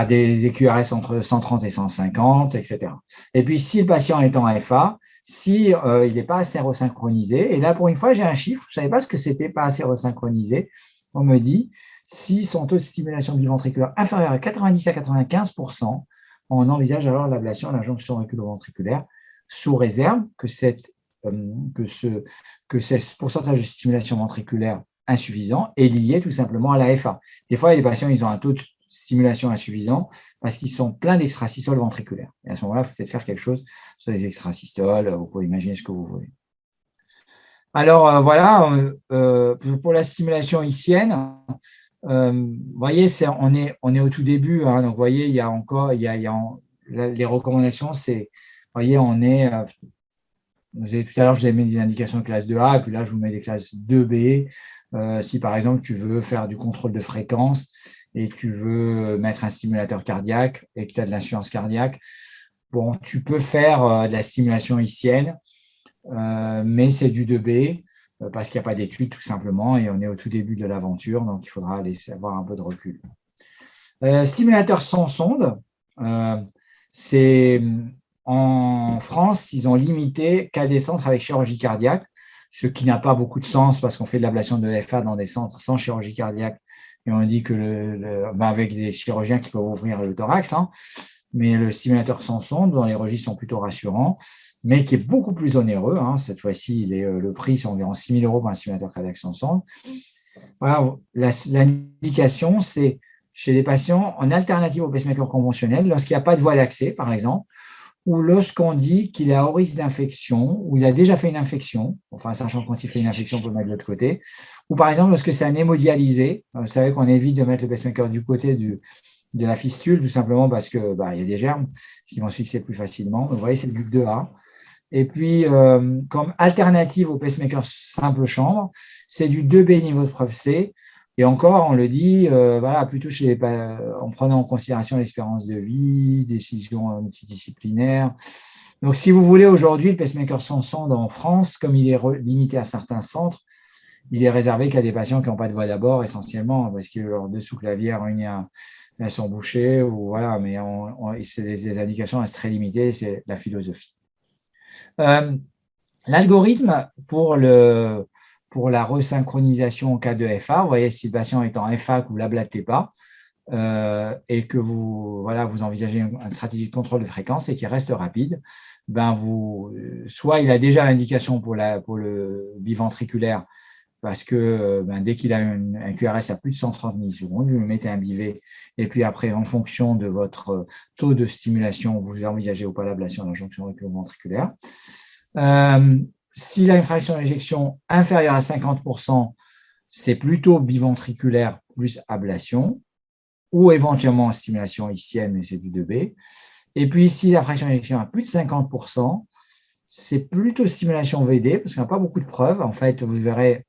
des QRS entre 130 et 150, etc. Et puis, si le patient est en FA, si il n'est pas assez resynchronisé, et là, pour une fois, j'ai un chiffre, je ne savais pas ce que c'était pas assez resynchronisé, on me dit, si son taux de stimulation biventriculaire inférieur à 90 à 95%, on envisage alors l'ablation à la jonction auriculo-ventriculaire sous réserve que ce pourcentage de stimulation ventriculaire insuffisant est lié tout simplement à la FA. Des fois, les patients ils ont un taux de stimulation insuffisant parce qu'ils sont pleins d'extrasystoles ventriculaires. Et à ce moment-là, il faut peut-être faire quelque chose sur les extrasystoles, vous pouvez imaginer ce que vous voulez. Alors, voilà, pour la stimulation ischienne, vous voyez, on est au tout début, hein, donc vous voyez, il y a encore, les recommandations, c'est, vous voyez, tout à l'heure, je vous ai mis des indications de classe 2A, et puis là, je vous mets des classes 2B. Si par exemple, tu veux faire du contrôle de fréquence et que tu veux mettre un stimulateur cardiaque et que tu as de l'insuffisance cardiaque, bon, tu peux faire de la stimulation ischienne, mais c'est du 2B. Parce qu'il n'y a pas d'études tout simplement et on est au tout début de l'aventure, donc il faudra laisser avoir un peu de recul. Stimulateur sans sonde, c'est en France, ils ont limité qu'à des centres avec chirurgie cardiaque, ce qui n'a pas beaucoup de sens parce qu'on fait de l'ablation de FA dans des centres sans chirurgie cardiaque et on dit que avec des chirurgiens qui peuvent ouvrir le thorax, hein, mais le stimulateur sans sonde, dans les registres sont plutôt rassurants, mais qui est beaucoup plus onéreux. Hein. Cette fois-ci, le prix, c'est environ 6 000 € pour un stimulateur cardiaque sans sonde. Voilà, l'indication, c'est chez les patients en alternative au pacemaker conventionnel, lorsqu'il n'y a pas de voie d'accès, par exemple, ou lorsqu'on dit qu'il est à haut risque d'infection, ou il a déjà fait une infection, enfin, sachant que quand il fait une infection, on peut le mettre de l'autre côté, ou par exemple, lorsque c'est un hémodialysé, vous savez qu'on évite de mettre le pacemaker du côté de la fistule, tout simplement parce que il y a des germes qui vont se fixer plus facilement. Donc, vous voyez, c'est le but 2A. Et puis, comme alternative au pacemaker simple chambre, c'est du 2B niveau de preuve C. Et encore, on le dit, voilà, plutôt en prenant en considération l'espérance de vie, décision multidisciplinaire. Donc, si vous voulez, aujourd'hui, le pacemaker sans sonde en France, comme il est limité à certains centres, il est réservé qu'à des patients qui n'ont pas de voie d'abord, essentiellement, parce que leurs dessous clavières elles sont bouchées, ou voilà, mais c'est des indications très limitées, c'est la philosophie. L'algorithme pour la resynchronisation en cas de FA, vous voyez, si le patient est en FA, que vous ne l'ablatez pas, et que vous envisagez une stratégie de contrôle de fréquence et qu'il reste rapide, soit il a déjà l'indication pour le biventriculaire, parce que dès qu'il a un QRS à plus de 130 millisecondes, vous mettez un bivet, et puis après, en fonction de votre taux de stimulation, vous envisagez ou pas l'ablation de la jonction auriculo-ventriculaire. S'il a une fraction d'éjection inférieure à 50%, c'est plutôt biventriculaire plus ablation, ou éventuellement stimulation ischienne, mais c'est du 2B. Et puis, si la fraction d'éjection a plus de 50%, c'est plutôt stimulation VD, parce qu'on n'a pas beaucoup de preuves. En fait, vous verrez,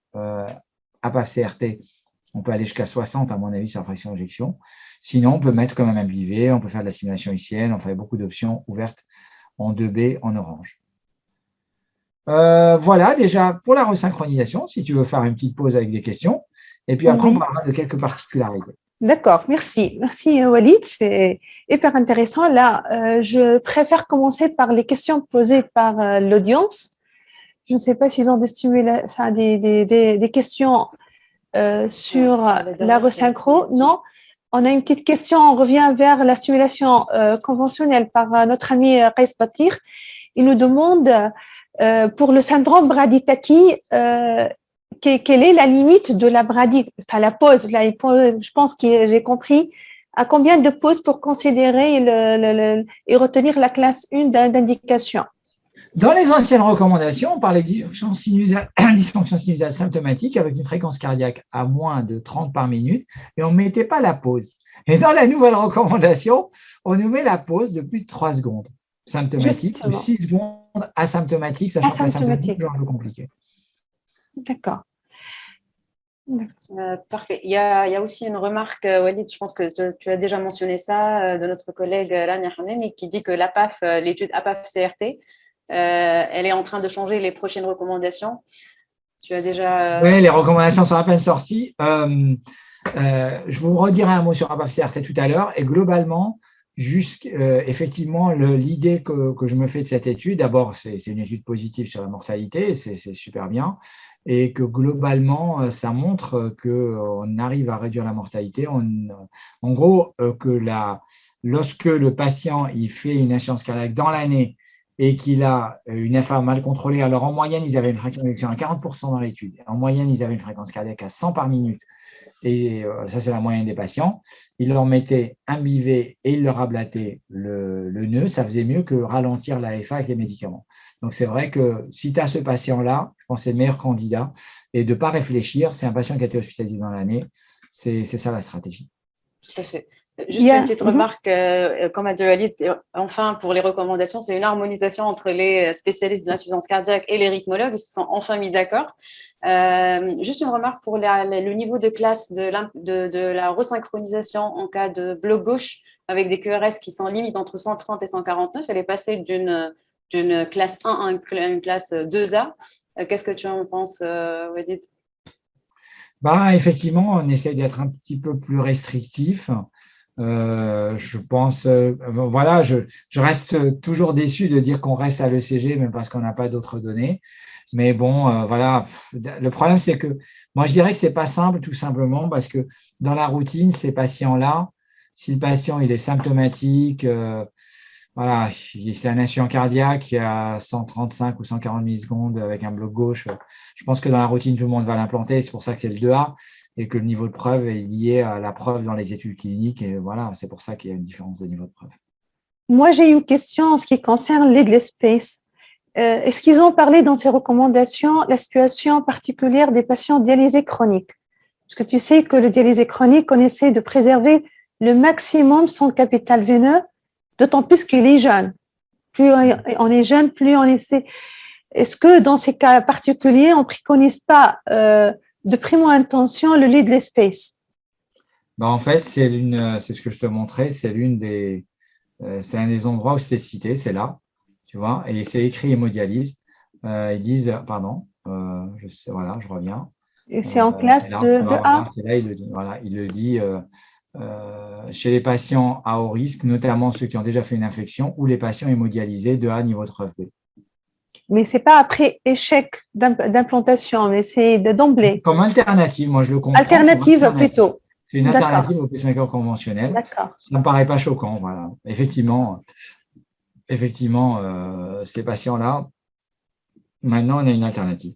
APAF-CRT, on peut aller jusqu'à 60, à mon avis, sur la fraction d'éjection. Sinon, on peut mettre quand même un bivet, on peut faire de la stimulation ischienne, on fait beaucoup d'options ouvertes en 2B en orange. Voilà, déjà, pour la resynchronisation, si tu veux faire une petite pause avec des questions. Et puis après, on parlera de quelques particularités. D'accord, merci. Merci Walid, c'est hyper intéressant. Là, je préfère commencer par les questions posées par l'audience. Je ne sais pas s'ils ont des questions sur la resynchro. Non, on a une petite question, on revient vers la stimulation conventionnelle par notre ami Qais Batir. Il nous demande pour le syndrome Brady-Taki, quelle est la limite de la brady, enfin la pause, là, je pense que j'ai compris, à combien de pauses pour considérer et retenir la classe 1 d'indication? Dans les anciennes recommandations, on parlait de dysfonction sinusale symptomatique avec une fréquence cardiaque à moins de 30 par minute et on ne mettait pas la pause. Et dans la nouvelle recommandation, on nous met la pause de plus de 3 secondes symptomatique ou 6 secondes asymptomatique, sachant que l'asymptomatique est toujours un peu compliqué. D'accord. Parfait. Il y a aussi une remarque, Walid, je pense que tu as déjà mentionné ça, de notre collègue Lania Hanemi, qui dit que l'APAF, l'étude APAF-CRT, elle est en train de changer les prochaines recommandations. Tu as déjà… Oui, les recommandations sont à peine sorties. Je vous redirai un mot sur APAF-CRT tout à l'heure. Et globalement, effectivement, l'idée que je me fais de cette étude, d'abord, c'est une étude positive sur la mortalité, c'est super bien, et que globalement, ça montre qu'on arrive à réduire la mortalité. En gros, lorsque le patient il fait une insuffisance cardiaque dans l'année et qu'il a une FA mal contrôlée, alors en moyenne, ils avaient une fraction d'éjection à 40% dans l'étude. En moyenne, ils avaient une fréquence cardiaque à 100 par minute. Et ça, c'est la moyenne des patients. Ils leur mettaient un bivet et ils leur ablataient le nœud. Ça faisait mieux que ralentir la FA avec les médicaments. Donc, c'est vrai que si tu as ce patient-là, je pense que c'est le meilleur candidat. Et de ne pas réfléchir, c'est un patient qui a été hospitalisé dans l'année. C'est ça la stratégie. Tout à fait. Juste une petite remarque, comme a dit Walid, enfin, pour les recommandations, c'est une harmonisation entre les spécialistes de l'insuffisance cardiaque et les rythmologues. Ils se sont enfin mis d'accord. Juste une remarque pour le niveau de classe de la resynchronisation en cas de bloc gauche avec des QRS qui sont limite entre 130 et 149. Elle est passée d'une classe 1 à une classe 2A. Qu'est-ce que tu en penses, Walid? Effectivement, on essaie d'être un petit peu plus restrictif. Je pense, voilà, je reste toujours déçu de dire qu'on reste à l'ECG, même parce qu'on n'a pas d'autres données. Mais bon, voilà, le problème, c'est que moi, je dirais que ce n'est pas simple, tout simplement, parce que dans la routine, ces patients-là, si le patient il est symptomatique, voilà, c'est un insuffisant cardiaque qui a 135 ou 140 millisecondes avec un bloc gauche. Je pense que dans la routine, tout le monde va l'implanter. C'est pour ça que c'est le 2A et que le niveau de preuve est lié à la preuve dans les études cliniques. Et voilà, c'est pour ça qu'il y a une différence de niveau de preuve. Moi, j'ai une question en ce qui concerne leadless pace. Est-ce qu'ils ont parlé dans ces recommandations la situation particulière des patients dialysés chroniques? Parce que tu sais que le dialysé chronique, on essaie de préserver le maximum son capital veineux, d'autant plus qu'il est jeune. Plus on est jeune, plus on essaie. Est-ce que dans ces cas particuliers, on ne préconise pas de primo intention le leadless pace? En fait, c'est ce que je te montrais, c'est c'est un des endroits où c'était cité, c'est là, tu vois, et c'est écrit hémodialyse. Ils disent, pardon, voilà, je reviens. Et c'est en classe de voilà, A. c'est là, il le dit. Voilà, il le dit chez les patients à haut risque, notamment ceux qui ont déjà fait une infection ou les patients hémodialysés de A niveau de preuve B. Mais ce n'est pas après échec d'implantation, mais c'est d'emblée. Comme alternative, moi je le comprends. Alternative plutôt. C'est une alternative au pacemaker conventionnel. D'accord. Ça ne me paraît pas choquant. Voilà. Effectivement, ces patients-là, maintenant, on a une alternative.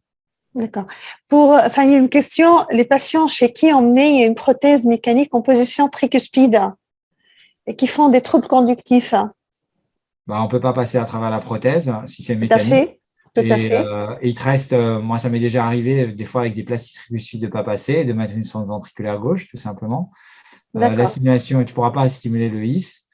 D'accord. Il y a une question, les patients chez qui on met une prothèse mécanique en position tricuspide et qui font des troubles conductifs. On ne peut pas passer à travers la prothèse si c'est mécanique. Tout à fait. Tout à fait. Et il te reste, moi ça m'est déjà arrivé des fois avec des plastiques tricuspides de ne pas passer, de mettre une sonde ventriculaire gauche tout simplement. La stimulation, tu ne pourras pas stimuler le IS.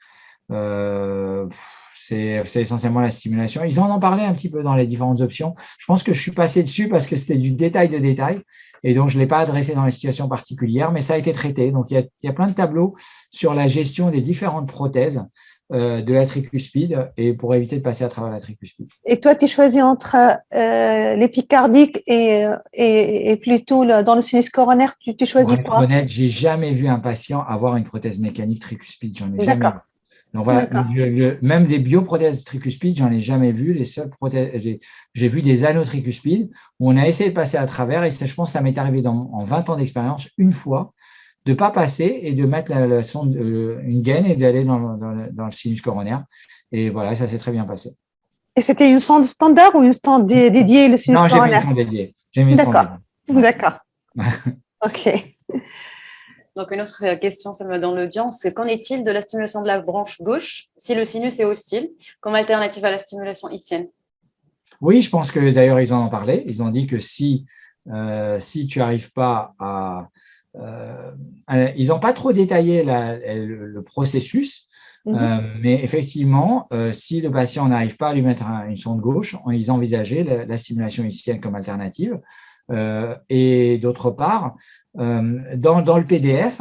C'est essentiellement la stimulation. Ils en ont parlé un petit peu dans les différentes options. Je pense que je suis passé dessus parce que c'était du détail de détail et donc je ne l'ai pas adressé dans les situations particulières, mais ça a été traité. Donc il y a plein de tableaux sur la gestion des différentes prothèses de la tricuspide et pour éviter de passer à travers la tricuspide. Et toi, tu choisis entre l'épicardique et plutôt dans le sinus coronaire, tu choisis quoi? Pour être honnête, je n'ai jamais vu un patient avoir une prothèse mécanique tricuspide. J'en ai jamais vu. Donc voilà, même des bioprothèses tricuspides, j'en ai jamais vu. Les seules prothèses, j'ai vu des anneaux tricuspides où on a essayé de passer à travers et je pense que ça m'est arrivé en 20 ans d'expérience une fois de ne pas passer et de mettre la sonde, une gaine et d'aller dans le sinus coronaire. Et voilà, ça s'est très bien passé. Et c'était une sonde standard ou une sonde dédiée le sinus coronaire? Non, j'ai mis une sonde dédiée. D'accord. OK. Donc, une autre question dans l'audience, c'est qu'en est-il de la stimulation de la branche gauche si le sinus est hostile, comme alternative à la stimulation issienne? Oui, je pense que d'ailleurs, ils en ont parlé. Ils ont dit que si tu n'arrives pas à… ils n'ont pas trop détaillé le processus, mais effectivement, si le patient n'arrive pas à lui mettre une sonde gauche, ils envisageaient la stimulation issienne comme alternative. Et d'autre part, dans le PDF,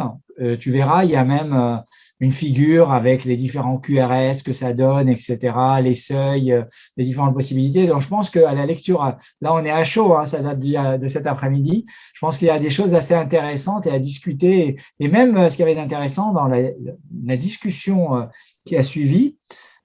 tu verras, il y a même une figure avec les différents QRS que ça donne, etc., les seuils, les différentes possibilités. Donc, je pense qu'à la lecture, là, on est à chaud, hein, ça date de cet après-midi. Je pense qu'il y a des choses assez intéressantes et à discuter. Et même ce qu'il y avait d'intéressant dans la discussion qui a suivi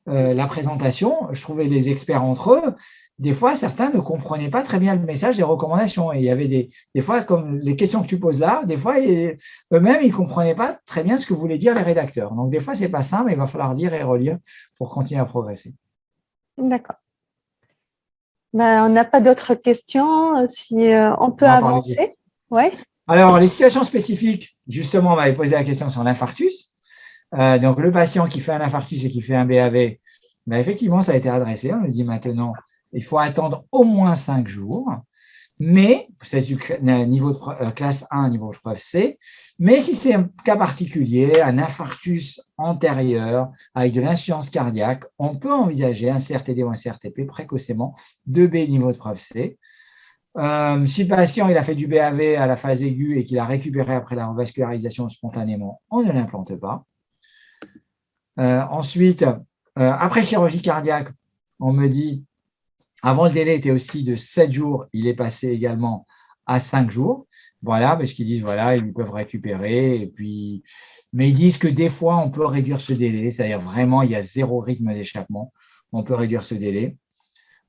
la présentation, je trouvais les experts entre eux, des fois, certains ne comprenaient pas très bien le message des recommandations. Et il y avait des fois, comme les questions que tu poses là, des fois, eux-mêmes, ils ne comprenaient pas très bien ce que voulaient dire les rédacteurs. Donc, des fois, ce n'est pas simple, mais il va falloir lire et relire pour continuer à progresser. D'accord. On n'a pas d'autres questions. Si on peut avancer. Ouais. Alors, les situations spécifiques, justement, on m'avait posé la question sur l'infarctus. Donc, le patient qui fait un infarctus et qui fait un BAV, effectivement, ça a été adressé. On lui dit maintenant, il faut attendre au moins 5 jours, mais c'est du niveau de classe 1, niveau de preuve C. Mais si c'est un cas particulier, un infarctus antérieur avec de l'insuffisance cardiaque, on peut envisager un CRTD ou un CRTP précocement, 2B niveau de preuve C. Si le patient il a fait du BAV à la phase aiguë et qu'il a récupéré après la revascularisation spontanément, on ne l'implante pas. Ensuite, après chirurgie cardiaque, on me dit avant, le délai était aussi de 7 jours. Il est passé également à 5 jours. Voilà, parce qu'ils disent, voilà, ils peuvent récupérer. Et puis… Mais ils disent que des fois, on peut réduire ce délai. C'est-à-dire vraiment, il y a 0 rythme d'échappement. On peut réduire ce délai.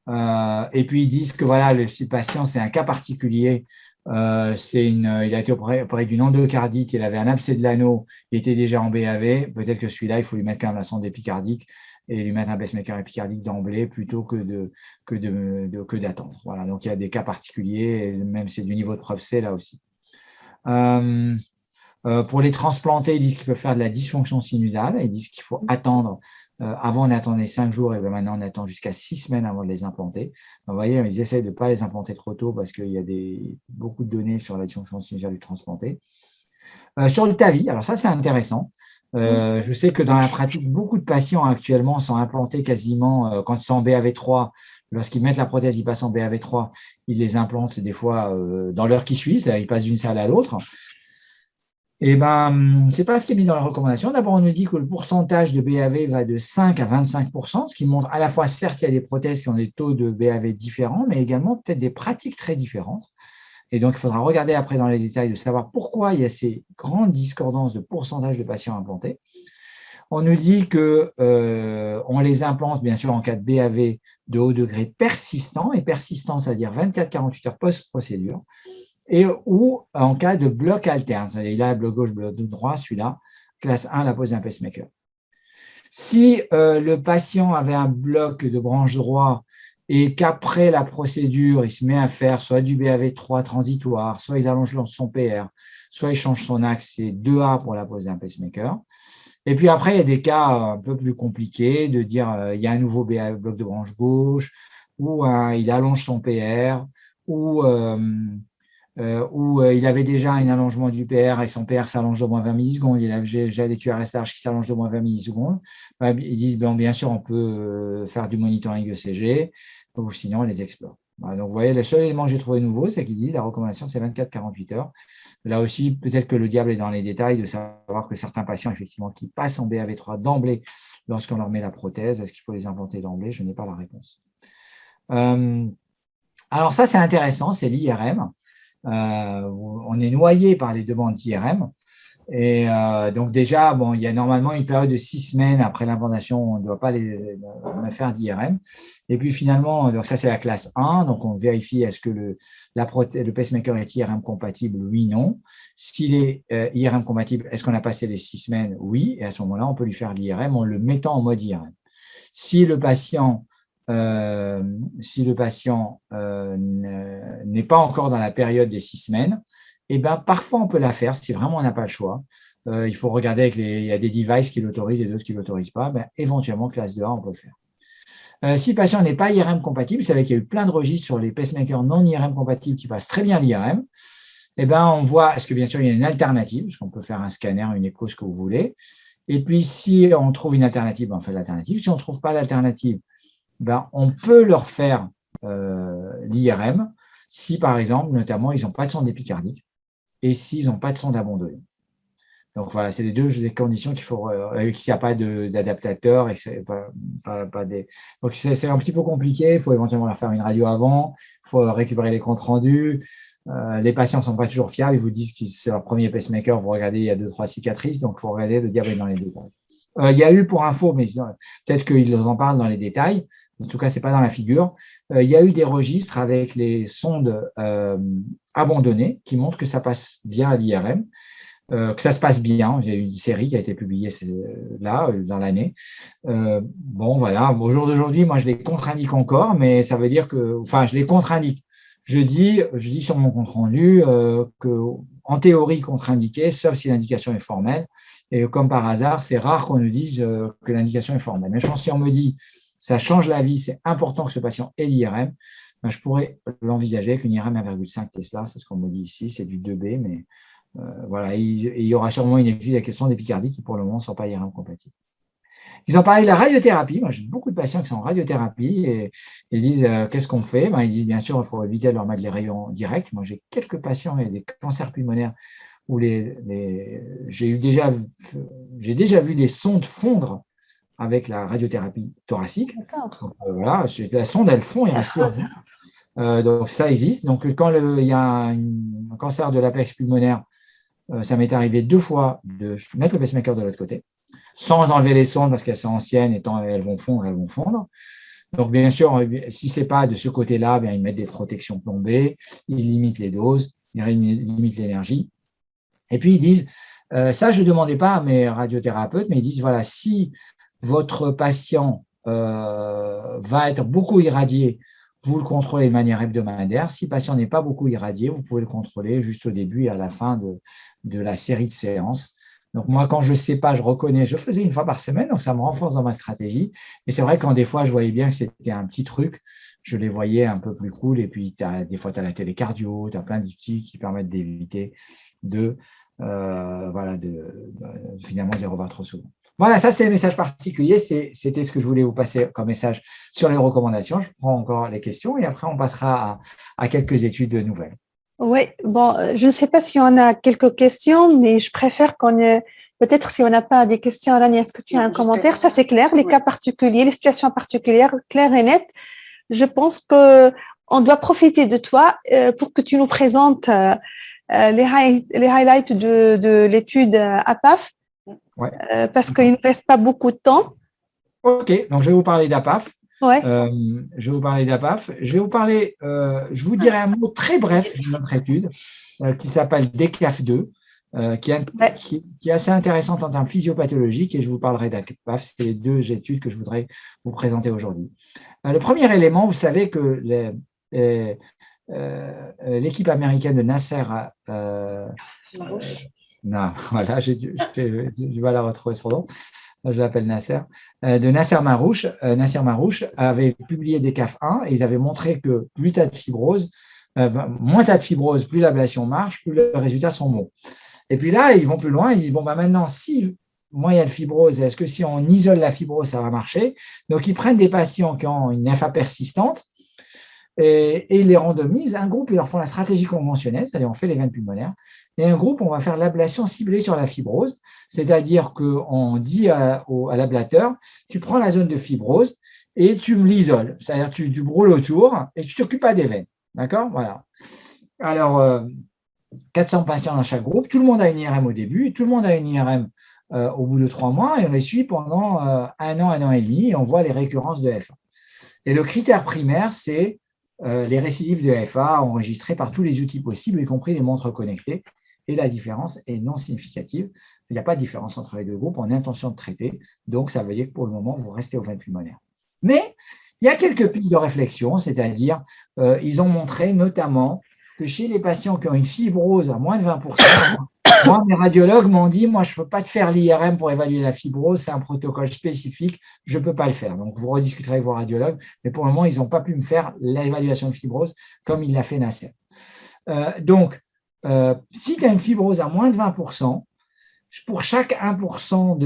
Et puis, ils disent que voilà, le patient, c'est un cas particulier. Il a été opéré d'une endocardite, il avait un abcès de l'anneau, il était déjà en BAV. Peut-être que celui-là, il faut lui mettre quand même la sonde épicardique et lui mettre un pacemaker épicardique d'emblée plutôt que d'attendre. Voilà, donc il y a des cas particuliers, et même c'est du niveau de preuve C là aussi. Pour les transplantés, ils disent qu'ils peuvent faire de la dysfonction sinusale. Ils disent qu'il faut attendre. Avant, on attendait 5 jours et maintenant, on attend jusqu'à 6 semaines avant de les implanter. Donc, vous voyez, ils essayent de ne pas les implanter trop tôt parce qu'il y a beaucoup de données sur la dysfonction sinusale du transplanté. Sur le TAVI, alors ça, c'est intéressant. Je sais que dans la pratique, beaucoup de patients actuellement sont implantés quasiment quand ils sont en BAV3. Lorsqu'ils mettent la prothèse, ils passent en BAV3. Ils les implantent des fois dans l'heure qui suit. Ils passent d'une salle à l'autre. Eh ben, c'est pas ce qui est mis dans la recommandation. D'abord, on nous dit que le pourcentage de BAV va de 5 à 25%, ce qui montre à la fois, certes, il y a des prothèses qui ont des taux de BAV différents, mais également peut-être des pratiques très différentes. Et donc, il faudra regarder après dans les détails de savoir pourquoi il y a ces grandes discordances de pourcentage de patients implantés. On nous dit qu'on les implante, bien sûr, en cas de BAV de haut degré persistant, et persistant, c'est-à-dire 24-48 heures post-procédure, ou en cas de bloc alterne, c'est-à-dire il a bloc gauche, bloc droit, celui-là, classe 1, la pose d'un pacemaker. Si le patient avait un bloc de branche droit et qu'après la procédure, il se met à faire soit du BAV3 transitoire, soit il allonge son PR, soit il change son axe, c'est 2A pour la pose d'un pacemaker. Et puis après, il y a des cas un peu plus compliqués de dire il y a un nouveau bloc de branche gauche, ou il allonge son PR, ou il avait déjà un allongement du PR et son PR s'allonge de moins 20 millisecondes, il avait déjà des QRS larges qui s'allongent de moins 20 millisecondes, ils disent bien sûr on peut faire du monitoring ECG ou sinon on les explore. Voilà, donc vous voyez, le seul élément que j'ai trouvé nouveau, c'est qu'ils disent la recommandation c'est 24-48 heures. Là aussi, peut-être que le diable est dans les détails de savoir que certains patients effectivement qui passent en BAV3 d'emblée lorsqu'on leur met la prothèse, est-ce qu'il faut les implanter d'emblée? Je n'ai pas la réponse. Alors ça c'est intéressant, c'est l'IRM. On est noyé par les demandes d'IRM. Et donc déjà, il y a normalement une période de 6 semaines après l'implantation, on ne doit pas les faire d'IRM. Et puis finalement, donc ça c'est la classe 1, donc on vérifie est-ce que le pacemaker est IRM compatible, oui, non. S'il est IRM compatible, est-ce qu'on a passé les 6 semaines? Oui, et à ce moment-là, on peut lui faire l'IRM en le mettant en mode IRM. Si le patient n'est pas encore dans la période des 6 semaines, eh ben, parfois on peut la faire si vraiment on n'a pas le choix. Il faut regarder il y a des devices qui l'autorisent et d'autres qui ne l'autorisent pas. Ben, éventuellement, classe 2A, on peut le faire. Si le patient n'est pas IRM compatible, vous savez qu'il y a eu plein de registres sur les pacemakers non IRM compatibles qui passent très bien l'IRM. Eh ben, on voit, est-ce que bien sûr il y a une alternative, parce qu'on peut faire un scanner, une écho, ce que vous voulez. Et puis, si on trouve une alternative, on fait l'alternative. Si on ne trouve pas l'alternative, ben, on peut leur faire l'IRM si, par exemple, notamment, ils n'ont pas de sonde épicardique et s'ils n'ont pas de sonde abandonnée. Donc, voilà, c'est les deux conditions qu'il faut, s'il n'y a pas d'adaptateur. Donc, c'est un petit peu compliqué. Il faut éventuellement leur faire une radio avant. Il faut récupérer les comptes rendus. Les patients ne sont pas toujours fiables. Ils vous disent que c'est leur premier pacemaker. Vous regardez, il y a 2-3 cicatrices. Donc, il faut regarder le diable dans les détails. Il y a eu pour info, mais peut-être qu'ils en parlent dans les détails. En tout cas, ce n'est pas dans la figure. Il y a eu des registres avec les sondes abandonnées qui montrent que ça passe bien à l'IRM, que ça se passe bien. Il y a eu une série qui a été publiée là, dans l'année. Voilà. Au jour d'aujourd'hui, moi, je les contre-indique encore, mais ça veut dire que, enfin, je les contre-indique. Je dis sur mon compte-rendu qu'en théorie, contre-indiqué, sauf si l'indication est formelle. Et comme par hasard, c'est rare qu'on nous dise que l'indication est formelle. Mais je pense que si on me dit ça change la vie, c'est important que ce patient ait l'IRM, ben, je pourrais l'envisager avec une IRM 1,5 Tesla, c'est ce qu'on me dit ici, c'est du 2B, mais voilà, il y aura sûrement une étude de la question d'épicardie qui pour le moment ne sont pas IRM compatibles. Ils ont parlé de la radiothérapie. Moi, j'ai beaucoup de patients qui sont en radiothérapie et ils disent qu'est-ce qu'on fait? Ben, ils disent bien sûr, il faut éviter de leur mettre les rayons directs. Moi, j'ai quelques patients et des cancers pulmonaires où j'ai déjà vu des sondes fondre avec la radiothérapie thoracique. Donc, voilà, la sonde, elle fond et respire. Donc, ça existe. Donc, quand il y a un cancer de l'apex pulmonaire, ça m'est arrivé 2 fois de mettre le pacemaker de l'autre côté, sans enlever les sondes parce qu'elles sont anciennes et elles vont fondre. Donc, bien sûr, si ce n'est pas de ce côté-là, bien, ils mettent des protections plombées, ils limitent les doses, ils limitent l'énergie. Et puis, ils disent, ça, je ne demandais pas à mes radiothérapeutes, mais ils disent, voilà, si votre patient va être beaucoup irradié, vous le contrôlez de manière hebdomadaire. Si le patient n'est pas beaucoup irradié, vous pouvez le contrôler juste au début et à la fin de la série de séances. Donc, moi, quand je ne sais pas, je reconnais, je faisais une fois par semaine, donc ça me renforce dans ma stratégie. Et c'est vrai quand des fois, je voyais bien que c'était un petit truc, je les voyais un peu plus cool. Et puis, des fois, tu as la télécardio, tu as plein d'outils qui permettent d'éviter finalement de les revoir trop souvent. Voilà, ça c'était le message particulier, c'était ce que je voulais vous passer comme message sur les recommandations. Je prends encore les questions et après on passera à quelques études nouvelles. Oui, bon, je ne sais pas si on a quelques questions, mais je préfère qu'on ait, peut-être si on n'a pas des questions, Alani, est-ce que tu as un commentaire? Ça c'est clair, les cas particuliers, les situations particulières, claires et nettes. Je pense qu'on doit profiter de toi pour que tu nous présentes les highlights de l'étude APAF. Ouais. Parce qu'il ne reste pas beaucoup de temps. Ok, donc je vais vous parler d'APAF. Ouais. Je vais vous parler d'APAF. Je vous dirai un mot très bref de notre étude qui s'appelle DECAF2, qui est assez intéressante en termes physiopathologiques et je vous parlerai d'APAF. C'est les deux études que je voudrais vous présenter aujourd'hui. Le premier élément, vous savez que l'équipe américaine de Nasser voilà, j'ai du mal à retrouver son nom. Je l'appelle Nasser. De Nasser Marouche. Nasser Marouche avait publié DECAF1 et ils avaient montré que plus tu as de fibrose, moins tu as de fibrose, plus l'ablation marche, plus les résultats sont bons. Et puis là, ils vont plus loin. Ils disent, bon, maintenant, si moins il y a de fibrose, est-ce que si on isole la fibrose, ça va marcher? Donc, ils prennent des patients qui ont une FA persistante et ils les randomisent. Un groupe, ils leur font la stratégie conventionnelle, c'est-à-dire on fait les veines pulmonaires. Et un groupe, on va faire l'ablation ciblée sur la fibrose, c'est-à-dire qu'on dit à l'ablateur, tu prends la zone de fibrose et tu me l'isoles, c'est-à-dire tu brûles autour et tu ne t'occupes pas des veines. D'accord? Voilà. Alors, 400 patients dans chaque groupe, tout le monde a une IRM au début, tout le monde a une IRM au bout de 3 mois et on les suit pendant 1 an et demi et on voit les récurrences de FA. Et le critère primaire, c'est les récidives de FA enregistrées par tous les outils possibles, y compris les montres connectées. Et la différence est non significative. Il n'y a pas de différence entre les deux groupes en intention de traiter. Donc, ça veut dire que pour le moment, vous restez aux veines pulmonaires. Mais il y a quelques pistes de réflexion, c'est-à-dire, ils ont montré notamment que chez les patients qui ont une fibrose à moins de 20%, moi, mes radiologues m'ont dit, moi, je ne peux pas te faire l'IRM pour évaluer la fibrose, c'est un protocole spécifique, je ne peux pas le faire. Donc, vous rediscuterez avec vos radiologues, mais pour le moment, ils n'ont pas pu me faire l'évaluation de fibrose comme il l'a fait Nasser. Si tu as une fibrose à moins de 20%, pour chaque 1%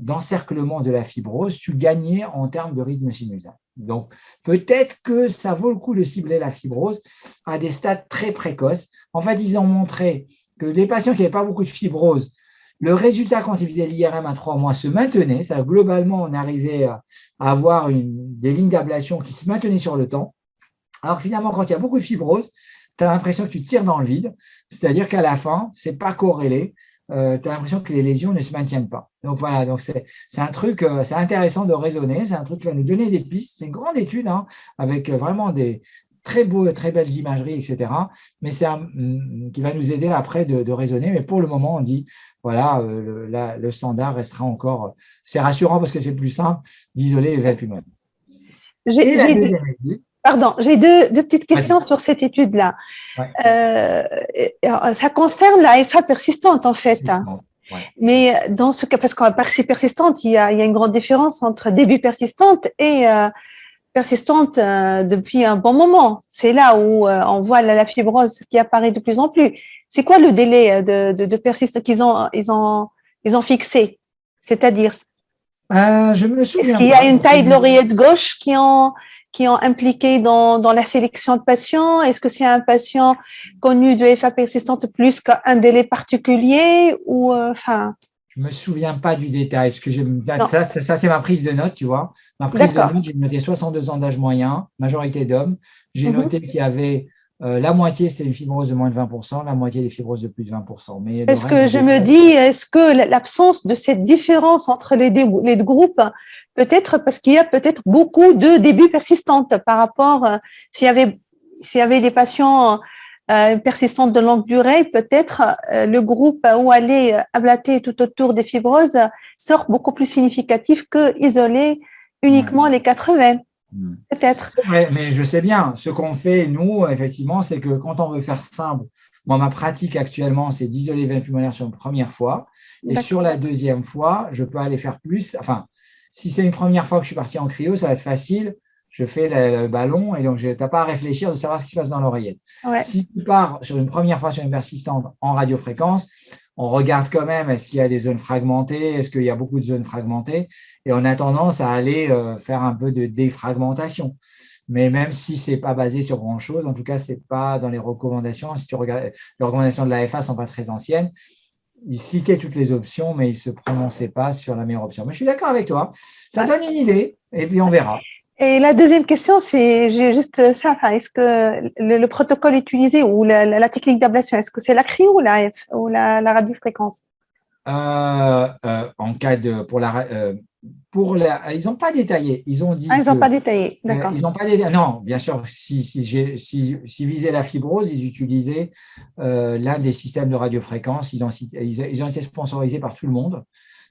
d'encerclement de la fibrose, tu gagnais en termes de rythme sinusal. Donc, peut-être que ça vaut le coup de cibler la fibrose à des stades très précoces. En fait, ils ont montré que les patients qui n'avaient pas beaucoup de fibrose, le résultat quand ils faisaient l'IRM à 3 mois se maintenait. Ça, globalement, on arrivait à avoir des lignes d'ablation qui se maintenaient sur le temps. Alors finalement, quand il y a beaucoup de fibrose, tu as l'impression que tu tires dans le vide, c'est-à-dire qu'à la fin, ce n'est pas corrélé. Tu as l'impression que les lésions ne se maintiennent pas. Donc voilà, donc c'est un truc, c'est intéressant de raisonner, c'est un truc qui va nous donner des pistes. C'est une grande étude avec vraiment des très belles imageries, etc. Mais c'est qui va nous aider après de raisonner. Mais pour le moment, on dit, voilà, le standard restera encore, c'est rassurant parce que c'est plus simple d'isoler les veines pulmonaires. Pardon, j'ai deux petites questions sur cette étude-là. Ouais. Ça concerne la FA persistante, en fait. Ouais. Mais dans ce cas, parce qu'en persistante, il y a une grande différence entre début persistante et persistante depuis un bon moment. C'est là où on voit la fibrose qui apparaît de plus en plus. C'est quoi le délai de persistance qu'ils ont fixé? C'est-à-dire je me souviens. Il y a une taille de l'oreillette gauche qui ont impliqué dans la sélection de patients? Est-ce que c'est un patient connu de FA persistante plus qu'un délai particulier ou Je ne me souviens pas du détail. Ça, c'est ma prise de note, tu vois. Ma prise de note, j'ai noté 62 ans d'âge moyen, majorité d'hommes. J'ai noté qu'il y avait La moitié, c'est une fibrose de moins de 20%, la moitié des fibroses de plus de 20%. Mais est-ce que je me dis, est-ce que l'absence de cette différence entre les deux groupes, peut-être parce qu'il y a peut-être beaucoup de débuts persistants par rapport, s'il y avait des patients persistants de longue durée, peut-être le groupe où aller ablater tout autour des fibroses sort beaucoup plus significatif que isoler uniquement les 80. Peut-être. C'est vrai, mais je sais bien, ce qu'on fait, nous, effectivement, c'est que quand on veut faire simple, moi, ma pratique actuellement, c'est d'isoler les veines pulmonaires sur une première fois. Et sur la deuxième fois, je peux aller faire plus. Enfin, si c'est une première fois que je suis parti en cryo, ça va être facile. Je fais le ballon et donc tu n'as pas à réfléchir de savoir ce qui se passe dans l'oreillette. Ouais. Si tu pars sur une première fois sur une persistante en radiofréquence, on regarde quand même, est-ce qu'il y a des zones fragmentées, est-ce qu'il y a beaucoup de zones fragmentées, et on a tendance à aller faire un peu de défragmentation. Mais même si ce n'est pas basé sur grand-chose, en tout cas, ce n'est pas dans les recommandations. Si tu regardes, les recommandations de l'AFA ne sont pas très anciennes. Ils citaient toutes les options, mais ils ne se prononçaient pas sur la meilleure option. Mais je suis d'accord avec toi. Ça donne une idée, et puis on verra. Et la deuxième question, c'est juste ça. Est-ce que le protocole utilisé ou la technique d'ablation, est-ce que c'est la cryo ou la radiofréquence? En cas de ils n'ont pas détaillé. Ils ont dit ils n'ont pas détaillé. D'accord. Ils n'ont pas détaillé. Non, bien sûr. Si visaient la fibrose, ils utilisaient l'un des systèmes de radiofréquence. Ils ont été sponsorisés par tout le monde.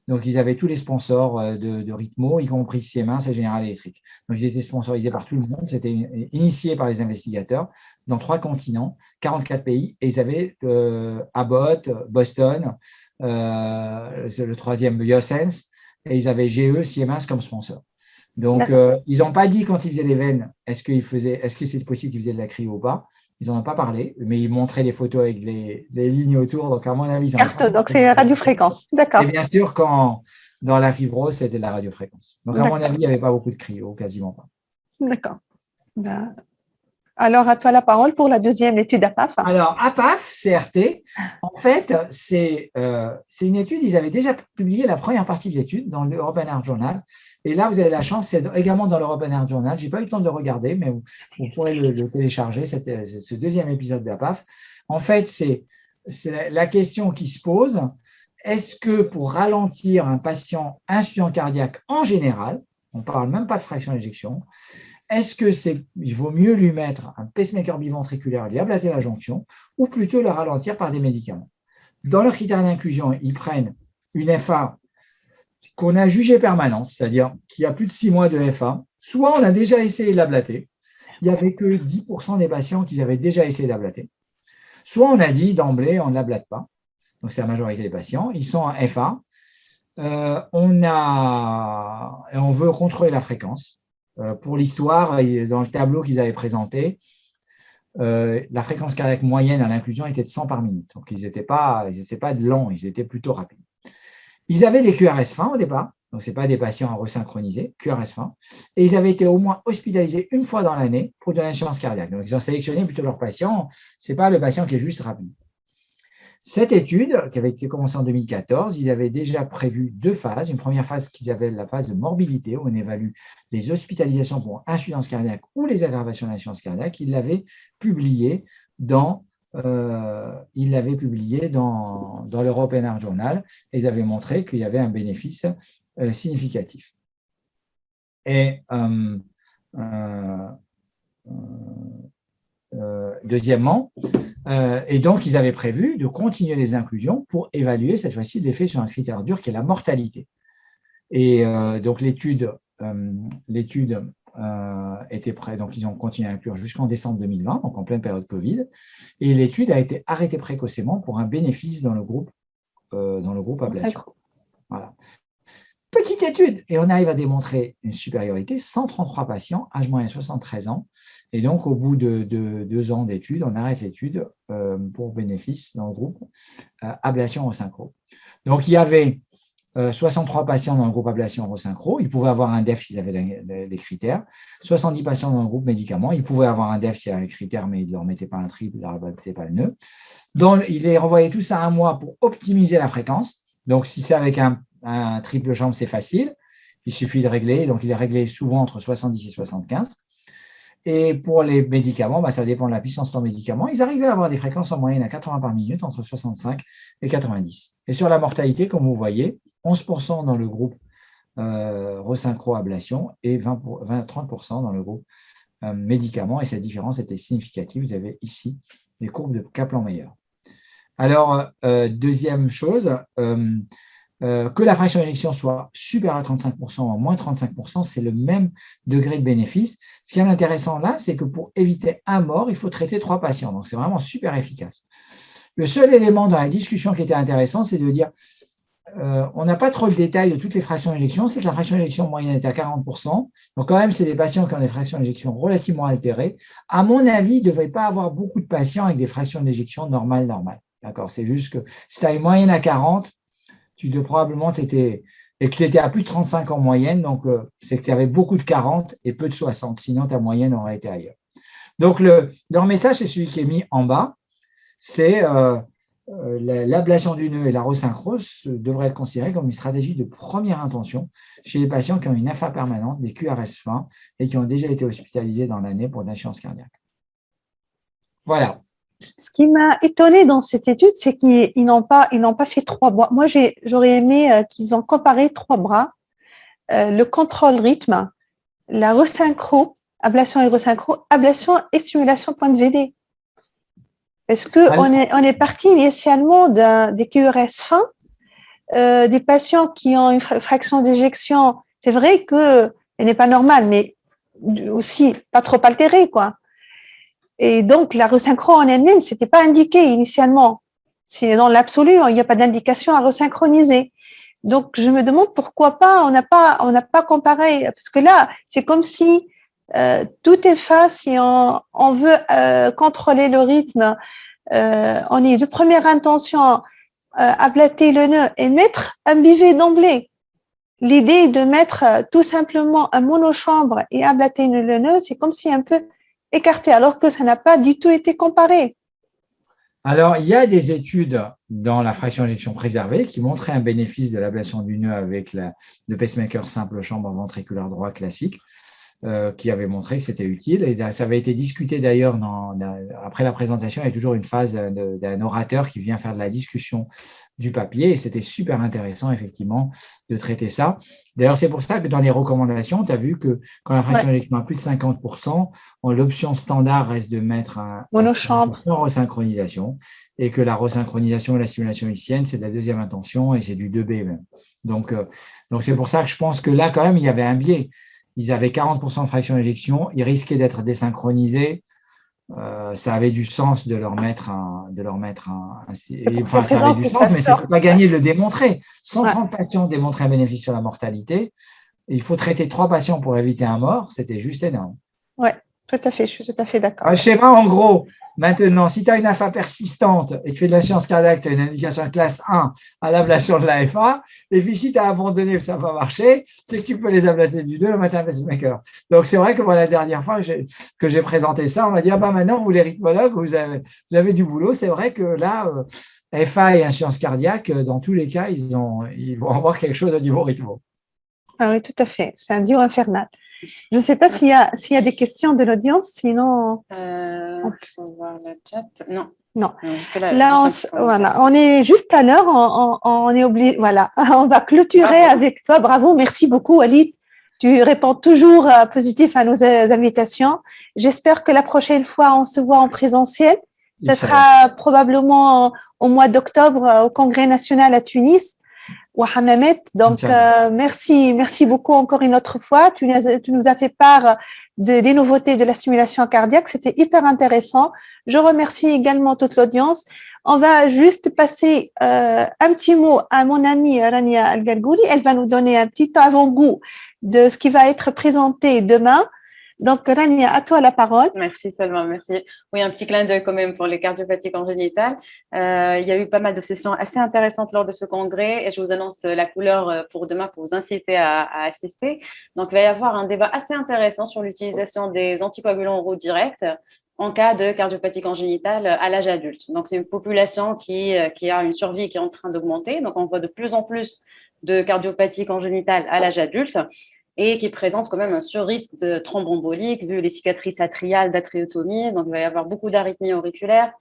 Donc, ils avaient tous les sponsors de Ritmo, y compris Siemens et General Electric. Donc, ils étaient sponsorisés par tout le monde. C'était initié par les investigateurs dans 3 continents, 44 pays. Et ils avaient Abbott, Boston, le troisième, Biosense, et ils avaient GE, Siemens comme sponsor. Donc, ils n'ont pas dit quand ils faisaient les veines, est-ce que c'est possible qu'ils faisaient de la cryo ou pas. Ils n'en ont pas parlé, mais ils montraient les photos avec les lignes autour. Donc, à mon avis, donc c'est radiofréquence. D'accord. Et bien sûr, dans la fibrose, c'était de la radiofréquence. Donc, à mon avis, il n'y avait pas beaucoup de cryo, quasiment pas. D'accord. Alors, à toi la parole pour la deuxième étude APAF. Alors, APAF, CRT, en fait, c'est une étude, ils avaient déjà publié la première partie de l'étude dans l'European Heart Journal. Et là, vous avez la chance, c'est également dans l'European Heart Journal. Je n'ai pas eu le temps de le regarder, mais vous pourrez le télécharger, ce deuxième épisode d'APAF. En fait, c'est la question qui se pose, est-ce que pour ralentir un patient insuffisant cardiaque en général, on ne parle même pas de fraction d'éjection, est-ce qu'il vaut mieux lui mettre un pacemaker biventriculaire, lui ablater la jonction, ou plutôt le ralentir par des médicaments? Dans leurs critères d'inclusion, ils prennent une FA qu'on a jugée permanente, c'est-à-dire qu'il y a plus de 6 mois de FA. Soit on a déjà essayé de l'ablater, il n'y avait que 10% des patients qui avaient déjà essayé d'ablater. Soit on a dit d'emblée, on ne l'ablate pas. Donc c'est la majorité des patients. Ils sont en FA. On veut contrôler la fréquence. Pour l'histoire, dans le tableau qu'ils avaient présenté, la fréquence cardiaque moyenne à l'inclusion était de 100 par minute. Donc, ils n'étaient pas lents, ils étaient plutôt rapides. Ils avaient des QRS fins au départ, donc ce n'est pas des patients à resynchroniser, QRS fins, et ils avaient été au moins hospitalisés une fois dans l'année pour de l'insuffisance cardiaque. Donc, ils ont sélectionné plutôt leurs patients, ce n'est pas le patient qui est juste rapide. Cette étude, qui avait été commencée en 2014, ils avaient déjà prévu 2 phases. Une première phase qu'ils avaient la phase de morbidité, où on évalue les hospitalisations pour insuffisance cardiaque ou les aggravations d'insuffisance cardiaque. Ils l'avaient publié dans l'European Heart Journal et ils avaient montré qu'il y avait un bénéfice significatif. Et deuxièmement, et donc ils avaient prévu de continuer les inclusions pour évaluer cette fois-ci l'effet sur un critère dur qui est la mortalité. Et donc l'étude était prête, donc ils ont continué à inclure jusqu'en décembre 2020, donc en pleine période Covid, et l'étude a été arrêtée précocement pour un bénéfice dans le groupe ablation. Voilà. Petite étude, et on arrive à démontrer une supériorité, 133 patients, âge moyen 73 ans, et donc au bout de 2 ans d'études, on arrête l'étude pour bénéfice dans le groupe ablation eurosynchro. Donc il y avait 63 patients dans le groupe ablation eurosynchro, ils pouvaient avoir un DEF s'ils avaient les critères, 70 patients dans le groupe médicaments, ils pouvaient avoir un DEF s'ils avaient les critères, mais ils ne leur mettaient pas un triple, ils ne leur mettaient pas le nœud. Ils les renvoyaient tous à 1 mois pour optimiser la fréquence, donc si c'est avec un triple jambe, c'est facile. Il suffit de régler. Donc, il est réglé souvent entre 70 et 75. Et pour les médicaments, ça dépend de la puissance de ton médicament. Ils arrivaient à avoir des fréquences en moyenne à 80 par minute, entre 65 et 90. Et sur la mortalité, comme vous voyez, 11% dans le groupe resynchroablation et 30% dans le groupe médicaments. Et cette différence était significative. Vous avez ici les courbes de Kaplan-Meier. Alors, deuxième chose, que la fraction d'éjection soit supérieure à 35% ou à moins 35%, c'est le même degré de bénéfice. Ce qui est intéressant là, c'est que pour éviter un mort, il faut traiter 3 patients. Donc, c'est vraiment super efficace. Le seul élément dans la discussion qui était intéressant, c'est de dire, on n'a pas trop le détail de toutes les fractions d'éjection, c'est que la fraction d'éjection moyenne était à 40%. Donc, quand même, c'est des patients qui ont des fractions d'éjection relativement altérées. À mon avis, il ne devrait pas avoir beaucoup de patients avec des fractions d'éjection normales. D'accord? C'est juste que si tu as une moyenne à 40, probablement et que tu étais à plus de 35 en moyenne, donc c'est que tu avais beaucoup de 40 et peu de 60, sinon ta moyenne aurait été ailleurs. Donc leur message, c'est celui qui est mis en bas, c'est l'ablation du nœud et la resynchro devraient être considérées comme une stratégie de première intention chez les patients qui ont une FA permanente, des QRS fins et qui ont déjà été hospitalisés dans l'année pour de l'insuffisance cardiaque. Voilà. Ce qui m'a étonnée dans cette étude, c'est qu'ils n'ont pas fait 3 bras. Moi, j'aurais aimé qu'ils ont comparé 3 bras, le contrôle rythme, la resynchro, ablation et resynchro, ablation et stimulation point de VD. Parce qu'on est parti initialement des QRS fins, des patients qui ont une fraction d'éjection. C'est vrai qu'elle n'est pas normale, mais aussi pas trop altérée, quoi. Et donc, la resynchro en elle-même, ce n'était pas indiqué initialement. Si dans l'absolu, il n'y a pas d'indication à resynchroniser. Donc, je me demande pourquoi pas, on n'a pas comparé. Parce que là, c'est comme si tout est fait, si on veut contrôler le rythme, on est de première intention, ablater le nœud et mettre un bivet d'emblée. L'idée de mettre tout simplement un monochambre et ablater le nœud, c'est comme si un peu écarté, alors que ça n'a pas du tout été comparé. Alors, il y a des études dans la fraction d'éjection préservée qui montraient un bénéfice de l'ablation du nœud avec le pacemaker simple chambre ventriculaire droit classique, qui avait montré que c'était utile. Et ça avait été discuté d'ailleurs après la présentation. Il y a toujours une phase d'un orateur qui vient faire de la discussion du papier. Et c'était super intéressant, effectivement, de traiter ça. D'ailleurs, c'est pour ça que dans les recommandations, tu as vu que quand la fraction d'éjection a plus de 50%, l'option standard reste de mettre un monochambre sans resynchronisation. Et que la resynchronisation et la stimulation ixienne, c'est de la deuxième intention et c'est du 2B même. Donc, c'est pour ça que je pense que là, quand même, il y avait un biais. Ils avaient 40% de fraction d'éjection, ils risquaient d'être désynchronisés. Ça avait du sens de leur mettre enfin, ça avait du sens, mais ça ne peut pas gagner de le démontrer. 130 patients démontraient un bénéfice sur la mortalité. Il faut traiter 3 patients pour éviter un mort. C'était juste énorme. Oui, tout à fait, je suis tout à fait d'accord. Le schéma, en gros, maintenant, si tu as une AFA persistante et que tu fais de l'insuffisance cardiaque, tu as une indication classe 1 à l'ablation de la FA, et puis si tu as abandonné et que ça n'a pas marché, c'est que tu peux les ablater du 2 le matin pacemaker. Donc, c'est vrai que moi, la dernière fois que j'ai présenté ça, on m'a dit, maintenant, vous les rythmologues, vous avez du boulot. C'est vrai que là, FA et insuffisance cardiaque, dans tous les cas, ils vont avoir quelque chose au niveau rythmo. Ah oui, tout à fait. C'est un duo infernal. Je ne sais pas s'il y a des questions de l'audience, sinon… on voir le chat. Non. Là, on est juste à l'heure, on est obligé, voilà, on va clôturer avec toi. Bravo, merci beaucoup, Walid. Tu réponds toujours positif à nos invitations. J'espère que la prochaine fois, on se voit en présentiel. Ça sera probablement au mois d'octobre au Congrès national à Tunis. Donc, merci beaucoup encore une autre fois. Tu nous as fait part des nouveautés de la stimulation cardiaque. C'était hyper intéressant. Je remercie également toute l'audience. On va juste passer un petit mot à mon amie Rania Al-Gargouli. Elle va nous donner un petit avant-goût de ce qui va être présenté demain. Donc, Rania, à toi la parole. Merci Salma, merci. Oui, un petit clin d'œil quand même pour les cardiopathies congénitales. Il y a eu pas mal de sessions assez intéressantes lors de ce congrès et je vous annonce la couleur pour demain pour vous inciter à assister. Donc, il va y avoir un débat assez intéressant sur l'utilisation des anticoagulants oraux directs en cas de cardiopathie congénitale à l'âge adulte. Donc, c'est une population qui a une survie qui est en train d'augmenter. Donc, on voit de plus en plus de cardiopathie congénitale à l'âge adulte. et qui présentent quand même un surrisque de thromboembolique vu les cicatrices atriales d'atriotomie. Donc, il va y avoir beaucoup d'arythmies auriculaires,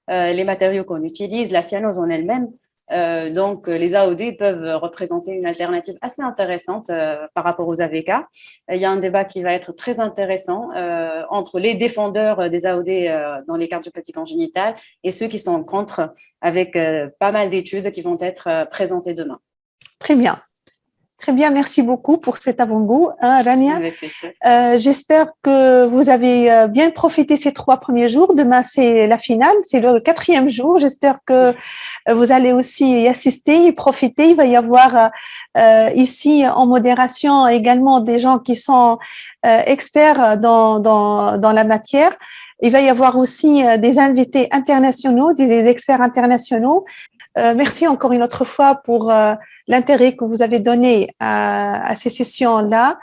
les matériaux qu'on utilise, la cyanose en elle-même. Donc, les AOD peuvent représenter une alternative assez intéressante par rapport aux AVK. Il y a un débat qui va être très intéressant entre les défendeurs des AOD dans les cardiopathies congénitales et ceux qui sont contre, avec pas mal d'études qui vont être présentées demain. Très bien. Très bien, merci beaucoup pour cet avant-goût, hein, Rania. Avec plaisir. J'espère que vous avez bien profité ces 3 premiers jours. Demain, c'est la finale, c'est le 4e jour. J'espère que vous allez aussi y assister, y profiter. Il va y avoir ici en modération également des gens qui sont experts dans la matière. Il va y avoir aussi des invités internationaux, des experts internationaux. Merci encore une autre fois pour l'intérêt que vous avez donné à ces sessions-là.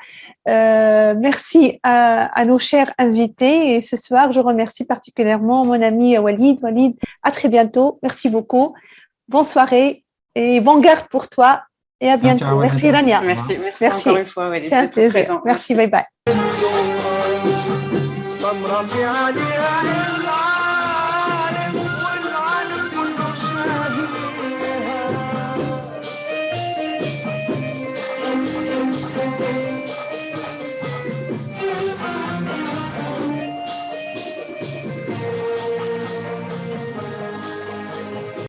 Merci à nos chers invités. Et ce soir, je remercie particulièrement mon ami Walid. Walid, à très bientôt. Merci beaucoup. Bonne soirée et bonne garde pour toi. Et à bientôt. Ciao, merci, Rania. Merci encore une fois. C'est un plaisir. Merci, bye bye.